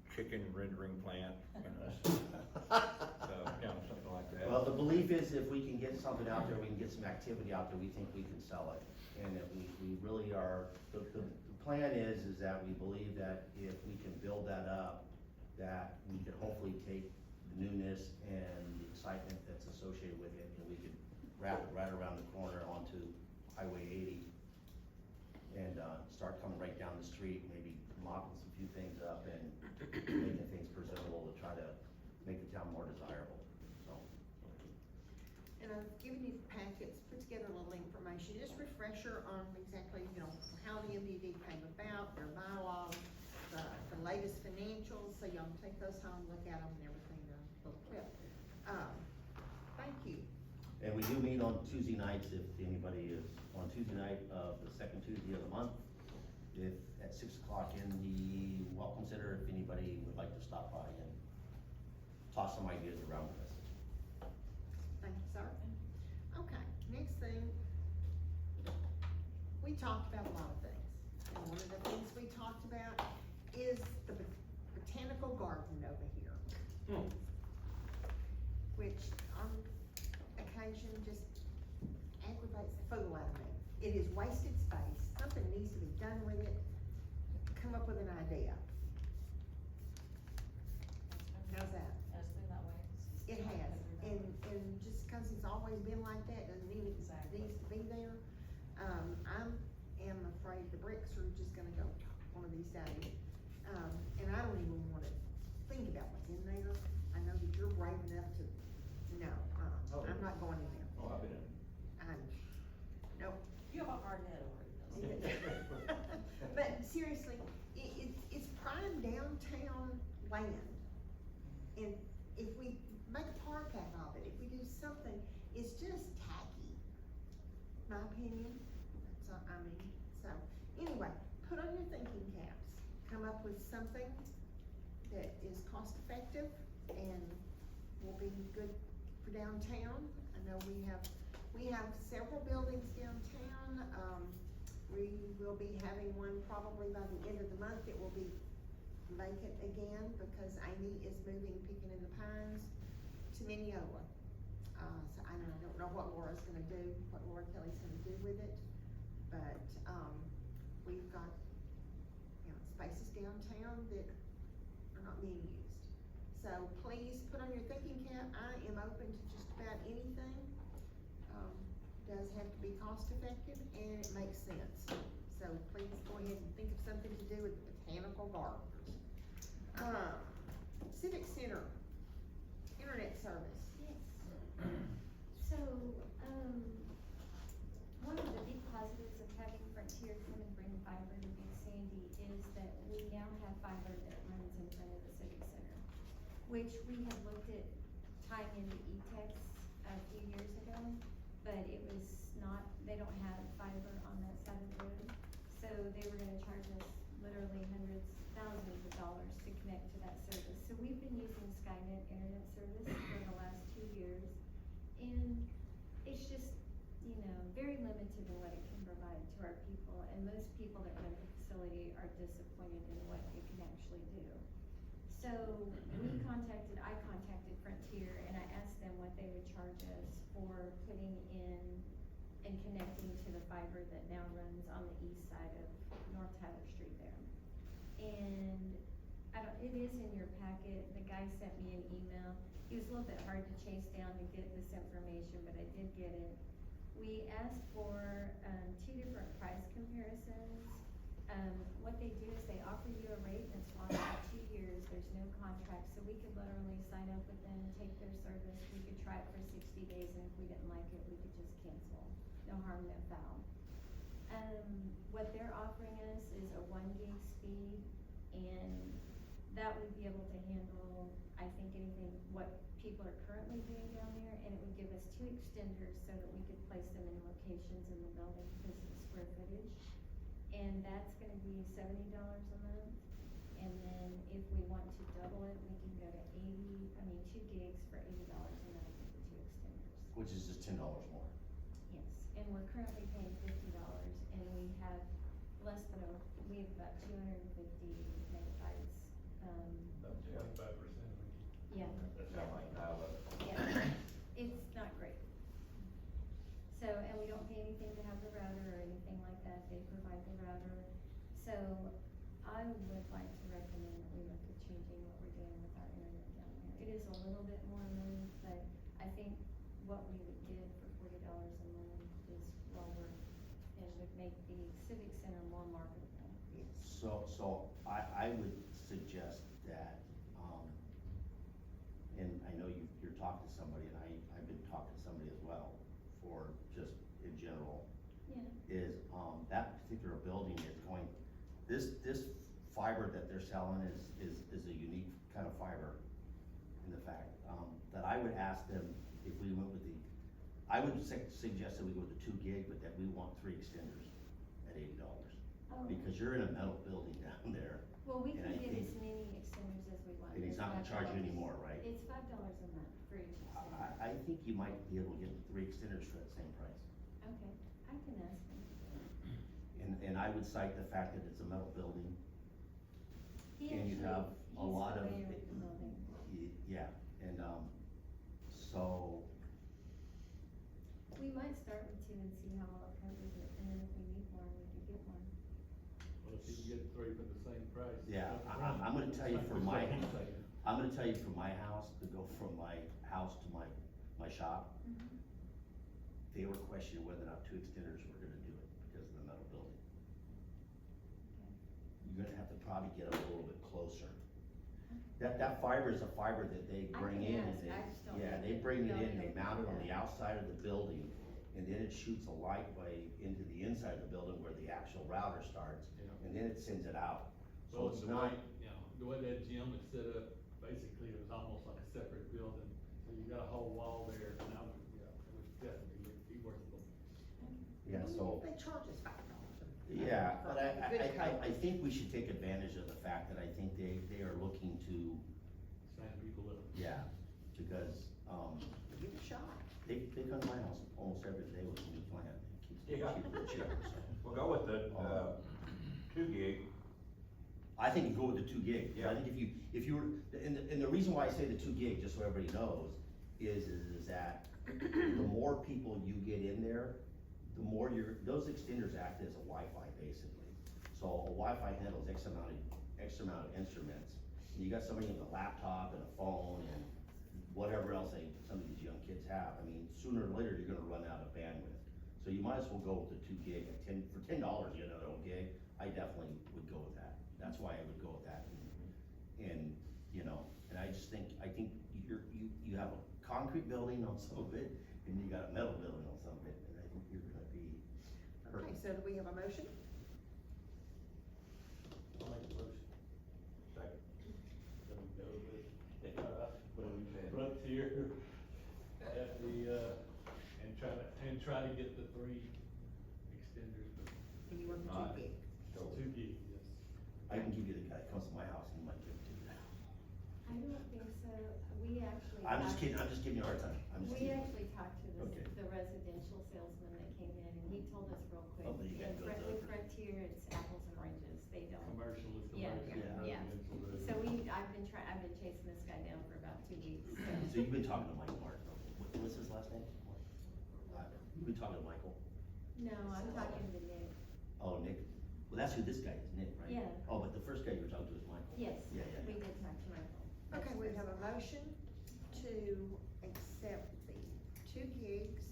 chicken rendering plant, you know. So, you know, something like that. Well, the belief is if we can get something out there, we can get some activity out there, we think we can sell it. And that we really are, the plan is that we believe that if we can build that up, that we can hopefully take the newness and the excitement that's associated with it, and we could wrap it right around the corner onto Highway 80 and start coming right down the street, maybe mopping some few things up and making make the town more desirable, so. And I've given you packets, put together a little information, just refresher on exactly, how the MDD came about, their bylaws, the latest financials, so y'all can take those home, look at them and everything, the little clip. Thank you. And we do meet on Tuesday nights, if anybody is, on Tuesday night of the second Tuesday of the month, at 6 o'clock in the Welcome Center, if anybody would like to stop by and toss some ideas around with us. Thank you, sir. Okay, next thing, we talked about a lot of things, and one of the things we talked about is the botanical garden over here. Which on occasion just aggravates the fool out of me. It is wasted space, something needs to be done with it, come up with an idea. How's that? Has been that way. It has, and just cause it's always been like that, doesn't mean it needs to be there. I am afraid the bricks are just gonna go one of these days. And I don't even wanna think about what's in there. I know that you're brave enough to, no, I'm not going in there. Oh, I've been in. Nope. You have a hard head over it. But seriously, it's prime downtown land. And if we make a park out of it, if we do something, it's just tacky. My opinion, so, anyway, put on your thinking caps. Come up with something that is cost effective and will be good for downtown. I know we have several buildings downtown. We will be having one probably by the end of the month. It will be vacant again because Amy is moving Picking in the Pines to Mineola. So I don't know what Laura's gonna do, what Laura Kelly's gonna do with it, but, we've got, spaces downtown that are not being used. So please put on your thinking cap. I am open to just about anything. Does have to be cost effective and it makes sense. So please go ahead and think of something to do with the botanical gardens. Civic Center, internet service. Yes. So, one of the big positives of having Frontier come and bring fiber to Big Sandy is that we now have fiber that runs in front of the Civic Center, which we had looked at tying into E-Tex a few years ago, but it was not, they don't have fiber on that side of the road. So they were gonna charge us literally hundreds, thousands of dollars to connect to that service. So we've been using Skynet internet service for the last 2 years. And it's just, very limited in what it can provide to our people. And most people that run the facility are disappointed in what it can actually do. So I contacted Frontier and I asked them what they would charge us for putting in and connecting to the fiber that now runs on the east side of North Tyler Street there. And it is in your packet. The guy sent me an email. It was a little bit hard to chase down to get this information, but I did get it. We asked for 2 different price comparisons. What they do is they offer you a rate that's locked for 2 years. There's no contract, so we could literally sign up with them, take their service. We could try it for 60 days, and if we didn't like it, we could just cancel. No harm, no foul. What they're offering us is a 1 gig speed, and that would be able to handle, I think, anything, what people are currently doing down there, and it would give us 2 extenders so that we could place them in locations in the building because of the square footage. And that's gonna be $70 a month. And then if we want to double it, we can go to 2 gigs for $80 a month with the 2 extenders. Which is just $10 more. Yes, and we're currently paying $50, and we have we have about 250 megabytes. About 25%. Yeah. That's not like dial-up. Yeah, it's not great. So, and we don't pay anything to have the router or anything like that, they provide the router. So, I would like to recommend that we look at changing what we're doing with our internet down there. It is a little bit more a month, but I think what we would get for $40 a month is well worth, and would make the Civic Center more marketable. So I would suggest that, and talk to somebody, and I've been talking to somebody as well, for just in general, Yeah. is, that particular building is going, this fiber that they're selling is a unique kind of fiber. In the fact, that I would ask them if we went with I would suggest that we go with the 2 gig, but that we want 3 extenders at $80. Oh. Because you're in a metal building down there, Well, we and can I get think- as many extenders as we want. and he's It's not gonna charge you $5. anymore, right? It's $5 a month for each extender. I think you might be able to get 3 extenders for that same price. Okay, I can ask him. And I would cite the fact that it's a metal building, He and you actually- have a lot of. He's familiar with the building. Yeah, and, so, We might start with 2 and see how well it covers it, and then if we need more, we could get more. Well, if you can get 3 for the same price. yeah, I'm gonna tell you for I'm gonna tell you for my house, to go from my house to my shop, Mhm. they were questioning whether or not 2 extenders were gonna do it because of the metal building. You're gonna have to probably get a little bit closer. That fiber is a fiber that they I bring can in, and ask, I just don't yeah, know they the bring it in, building they will mount it do on the that. outside of the building, and then it shoots a light way into the inside of the building where the actual router starts, Yeah. and then it sends it out. So Well, it's the not, way, you know, the way that gym is set up, basically it was almost like a separate building. So you got a whole wall there, and I would, yeah, it would definitely be worth it. yeah, so. They charge us $5. Yeah, but Good I coverage. think we should take advantage of the fact that I think they are looking to, Sign people up. yeah, because, Give it a shot. they come to my house almost every day with a new plan. It keeps getting Yeah. cheaper and cheaper, so. We'll go with the, 2 gig. I think you go with the 2 gig. Yeah. I think if you were, and the reason why I say the 2 gig, just so everybody knows, is that the more people you get in there, the more those extenders act as a Wi-Fi basically. So a Wi-Fi handles X amount of instruments. And you got somebody with a laptop and a phone and whatever else some of these young kids have. I mean, sooner or later, you're gonna run out of bandwidth. So you might as well go with the 2 gig at for $10, you get another gig. I definitely would go with that. That's why I would go with that. And, you know, and I think you have a concrete building on some of it, and you got a metal building on some of it, and I think you're gonna be Okay, perfect. so do we have a motion? I'll make the motion. Second. So we go with, Frontier at the, and try to get the 3 extenders, but And you want the 2 Aye. gig? 2 gig, yes. I can give you the guy that comes to my house, and he might give it to you. I don't think so. We actually. I'm just talked- kidding, I'm just giving you a hard time. I'm just We kidding. actually talked to Okay. the residential salesman that came in, and he told us real quick, Oh, but you gotta go to with the- Frontier, it's apples and oranges, they don't. Commercial is Yeah, commercial. yeah. residential is- So I've been chasing this guy down for about 2 weeks, So you've been talking to Mike Martin, what's his last name? You've been talking to Michael? No, I'm talking to Nick. Oh, Nick, well, that's who this guy is, Nick, right? Yeah. Oh, but the first guy you were talking to is Michael? Yes, Yeah, yeah, we yeah. did talk to Michael. Okay, we have a motion to accept the 2 gigs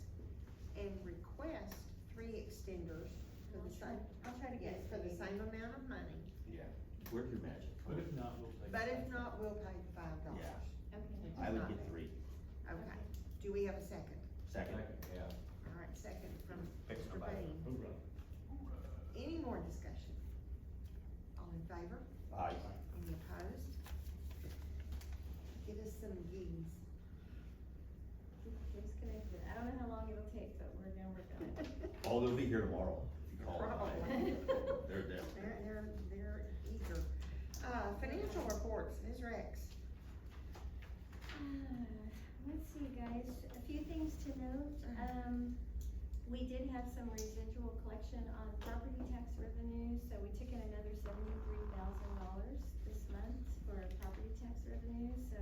and request 3 extenders for the same. I'll try to get Yes, it for the you. same amount of money, Yeah, work your magic. But if not, we'll take. but if not, we'll pay the $5. Yeah. Okay. I would get 3. Okay, do we have a second? Second. Yeah. All right, second from Pick Mr. somebody. Bean. Hoorah. Any more discussion? All in favor? Aye. Any opposed? Get us some gigs. Disconnected. I don't know how long it'll take, but we're gonna work on it. Oh, they'll be here tomorrow, if you call them. Probably. They're there. They're eager. Financial reports, Ms. Rex. Let's see, guys, a few things to note. We did have some residual collection on property tax revenues, so we took in another $73,000 this month for property tax revenues, so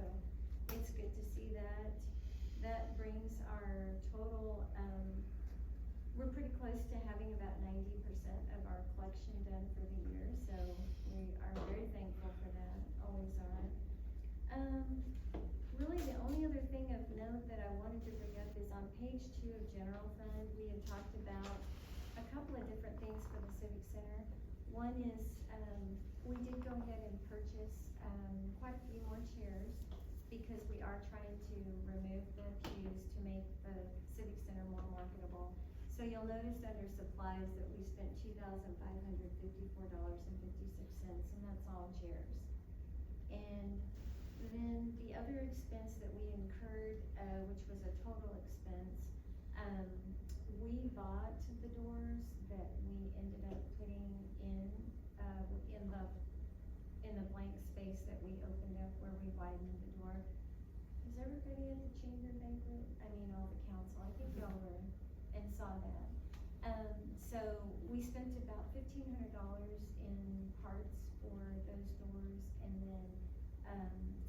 it's good to see that. That brings our total, we're pretty close to having about 90% of our collection done for the year, so we are very thankful for that, always are. Really, the only other thing of note that I wanted to bring up is on page 2 of general fund, we had talked about a couple of different things for the Civic Center. One is, we did go ahead and purchase, quite a few more chairs. because we are trying to remove the pews to make the Civic Center more marketable. So you'll notice under supplies that we spent $2,554.56, and that's all chairs. And then the other expense that we incurred, which was a total expense, we bought the doors that we ended up putting in the blank space that we opened up where we widened the door. Is everybody at the chamber banquet? I mean, all the council, I think y'all were and saw that. So we spent about $1,500 in parts for those doors, and then,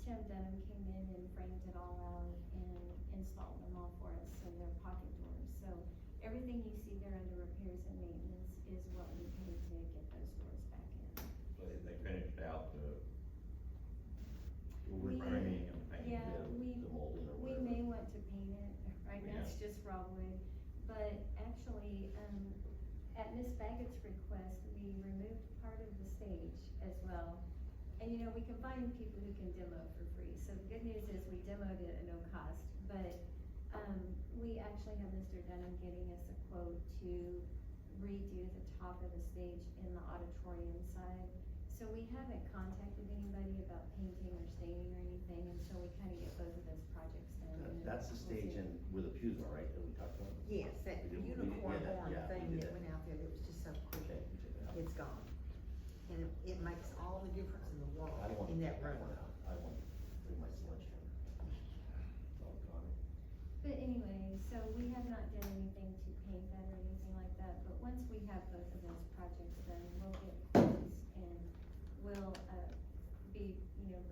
Tim Dunham came in and framed it all out and installed them all for us, so they're pocket doors. So everything you see there under repairs and maintenance is what we paid to get those doors back in. So they finished out the We- framing and painting. Yeah, The molding or we whatever. may want to paint it, right now it's Yeah. just raw wood, but actually, at Miss Baggett's request, we removed part of the stage as well. And you know, we can find people who can demo for free, so the good news is we demoed it at no cost, but, we actually have Mr. Dunham getting us a quote to redo the top of the stage in the auditorium side. So we haven't contacted anybody about painting or staining or anything until we kinda get both of those projects done. and then That's the we'll stage see. in where the pews are, right, that we talked about? Yes, that We did- we did- unicorn yeah, that- horn yeah, we thing did that went out there that was just so cool. Okay, we took it out. It's gone. And it makes all the difference in the world I don't want in to that take that room. one out. I want to bring my sledgehammer. Doggone it. But anyway, so we have not done anything to paint that or anything like that, but once we have both of those projects done, we'll get quotes and we'll, be,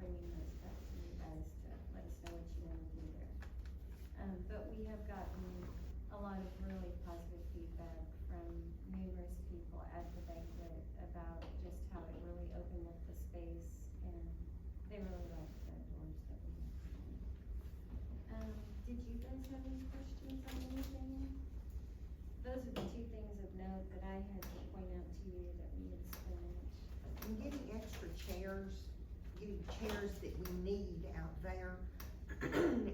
bringing those back to you guys to let us know what you wanna do there. But we have gotten a lot of really positive feedback from numerous people at the banquet about just how it really opened up the space, and they really liked the doors that we had. Did you guys have any questions on anything? Those are the two things of note that I had to point out to you that we had spent. And getting extra chairs, getting chairs that we need out there,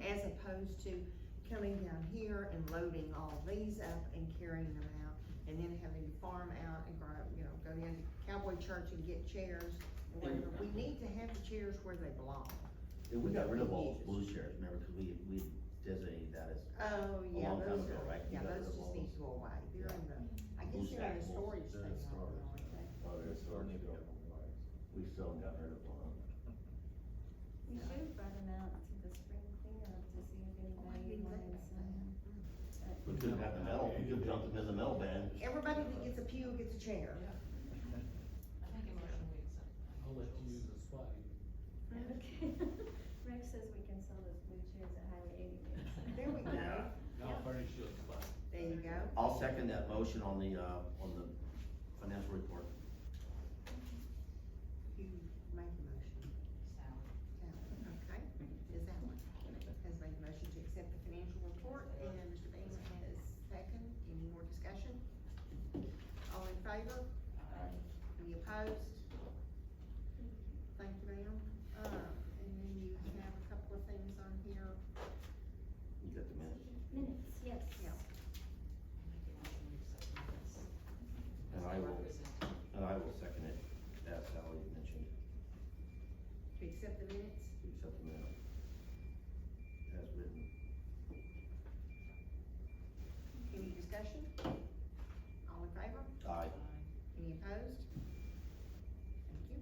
as opposed to coming down here and loading all these up and carrying them out, and then having to farm out and go down to Cowboy Church and get chairs, or whatever. We need to have the chairs where they belong. Yeah, we got rid of all those blue chairs, remember, cause we designated that as, Oh, yeah, long time those ago, are, right? You yeah, got those rid of just all need those. to go away. They're in the, I Blue guess they're in the stackables. storage They're thing, in storage. aren't they? Oh, there's storage. we still haven't gotten rid of one. We should have brought them out to the spring cleanup to see if anybody didn't think wanted about some. We could have the metal, we could jump them in the metal band. Everybody that gets a pew gets a chair. I make a motion we accept. I'll let you use the spot. Okay. Rex says we can sell those blue chairs at Highway 80. There we go. I'll furnish you a spot. There you go. I'll second that motion on the financial report. You make a motion. Sally. Okay, Ms. Allen has made a motion to accept the financial report, and Mr. Beahm has second. Any more discussion? All in favor? Any opposed? Thank you, ma'am. And then you have a couple of things on here. You got the minutes? Minutes, yes. Yeah. Make a motion we accept minutes. And As I will- represented. And I will second it, as Sally mentioned, To accept the minutes? to accept the minutes as written. Any discussion? All in favor? Aye. Any opposed? Thank you.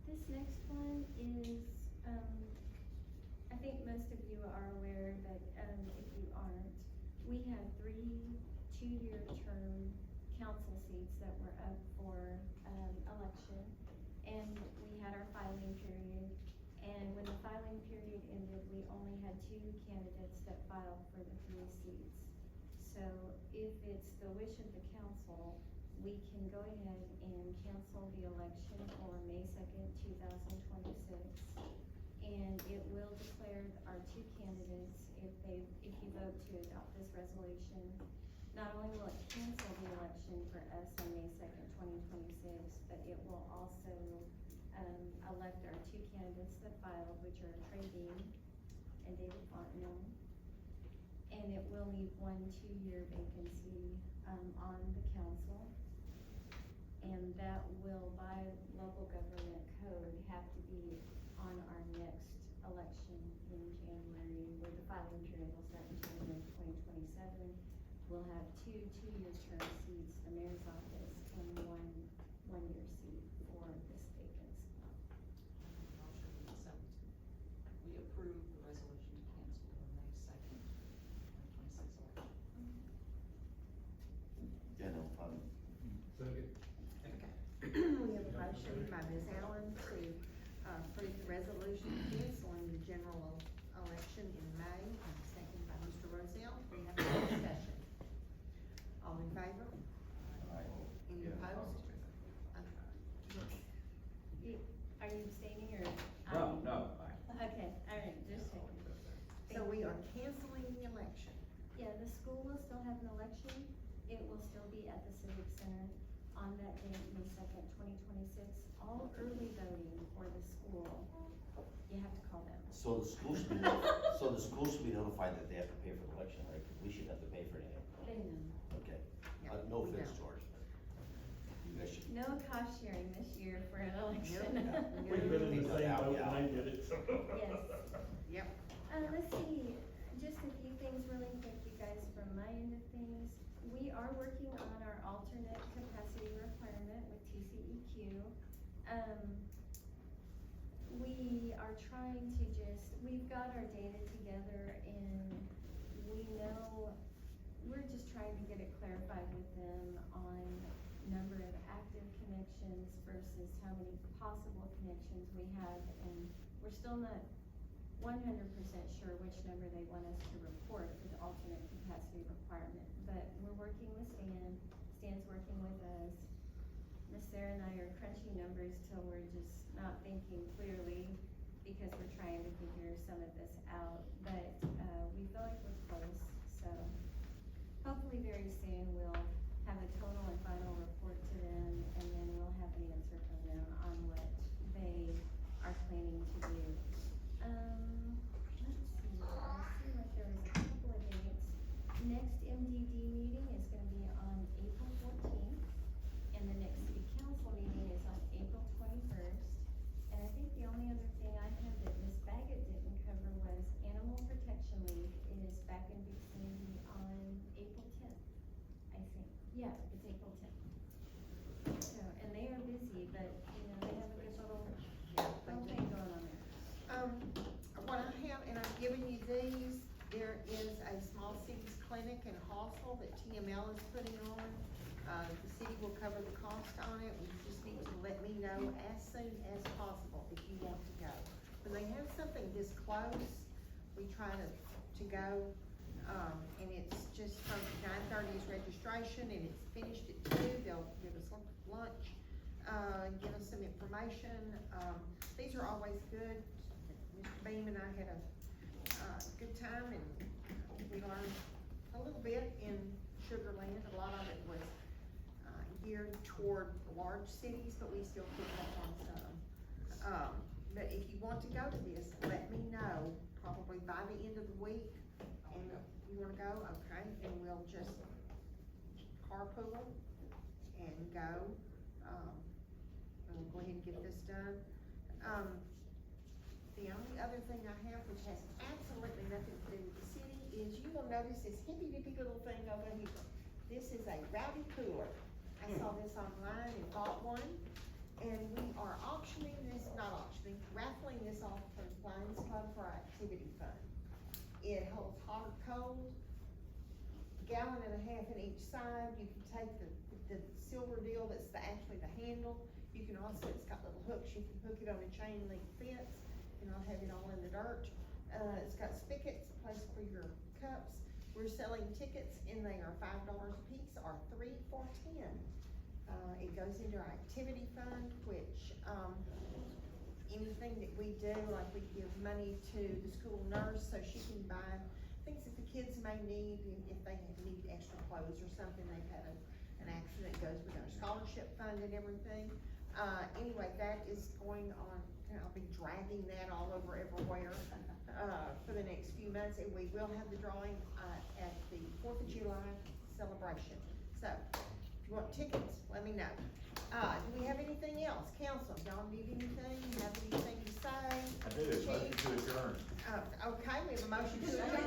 This next one is, I think most of you are aware, but, if you aren't, we have 3 two-year term council seats that were up for, election. And we had our filing period, and when the filing period ended, we only had 2 candidates that filed for the 3 seats. So if it's the wish of the council, we can go ahead and cancel the election for May 2nd, 2026. And it will declare our 2 candidates, if you vote to adopt this resolution. Not only will it cancel the election for us on May 2nd, 2026, but it will also elect our two candidates that filed, which are Trey Beahm and David Fonteno. And it will leave one 2-year vacancy, on the council. And that will, by local government code, have to be on our next election in January, where the filing period will start in January 2027. We'll have two 2-year term seats, the mayor's office, and one 1-year seat for this vacant spot. Motion to accept. We approve the resolution to cancel the May 2nd, 2026 election. Yeah, no problem. Second. We have a motion by Ms. Allen to, approve the resolution canceling the general election in May, and second by Mr. Rozell. We have no discussion. All in favor? Any opposed? Are you abstaining or? No, Okay, all right, just checking. So we are canceling the election. Yeah, the school will still have an election. It will still be at the Civic Center on that date, May 2nd, 2026. All early voting for the school, you have to call them. So the school should be, notified that they have to pay for the election, right? 'Cause we should have to pay for anything. They know. Okay. Yeah, No we offense, know. George, but you guys should. No cost sharing this year for an election. We've been in the same Yeah. boat when they did it, so. Yes. Yep. Let's see, just a few things really quick, you guys, from my end of things. We are working on our alternate capacity requirement with TCEQ. We are trying to we've got our data together and we know, we're just trying to get it clarified with them on number of active connections versus how many possible connections we have, and we're still not 100% sure which number they want us to report for the alternate capacity requirement, but we're working with Stan. Stan's working with us. Miss Sarah and I are crunching numbers till we're just not thinking clearly because we're trying to figure some of this out, but, we feel like we're close, so hopefully very soon we'll have a total and final report to them, and then we'll have an answer from them on what they are planning to do. Let's see, I see like there was a couple of dates. Next MDD meeting is gonna be on April 14th, and the next city council meeting is on April 21st. And I think the only other thing I have that Ms. Baggett didn't cover was Animal Protection League is back in Big Sandy on April 10th, I think. Yeah, it's April 10th. So, and they are busy, but, you know, they have a good little thing going on there. What I have, and I've given you these, there is a small cities clinic in Hawesville that TML is putting on. The city will cover the cost on it. We just need to let me know as soon as possible if you want to go. When they have something this close, we try to go, and it's just from 9:30 is registration, and it's finished at 2. They'll give us lunch, give us some information. These are always good. Mr. Beahm and I had a good time, and we learned a little bit in Sugar Land. A lot of it was geared toward large cities, but we still picked up on some. But if you want to go to this, let me know, probably by the end of the week. And you wanna go, okay, and we'll just carpool and go. And we'll go ahead and get this done. The only other thing I have, which has absolutely nothing to do with the city, is you will notice this hippy dippy little thing over here. This is a rowdy cooler. I saw this online and bought one, and we are raffling this off for the Lions Club for our activity fund. It holds hot or cold, 1.5 gallons in each side. You can take the silver deal that's actually the handle. You can also, it's got little hooks, you can hook it on a chain link fence, and I'll have it all in the dirt. It's got spigots, a place for your cups. We're selling tickets, and they are $5 a piece, or 3 for $10. It goes into our activity fund, which, anything that we do, like we give money to the school nurse so she can buy things that the kids may need, if they need extra clothes or something, they've had an accident, goes with our scholarship fund and everything. Anyway, that is going on, I'll be dragging that all over everywhere, for the next few months, and we will have the drawing, at the 4th of July celebration. So, if you want tickets, let me know. Do we have anything else? Council, y'all need anything? Have anything to say? I do, motion to adjourn. Okay, we have a motion to adjourn.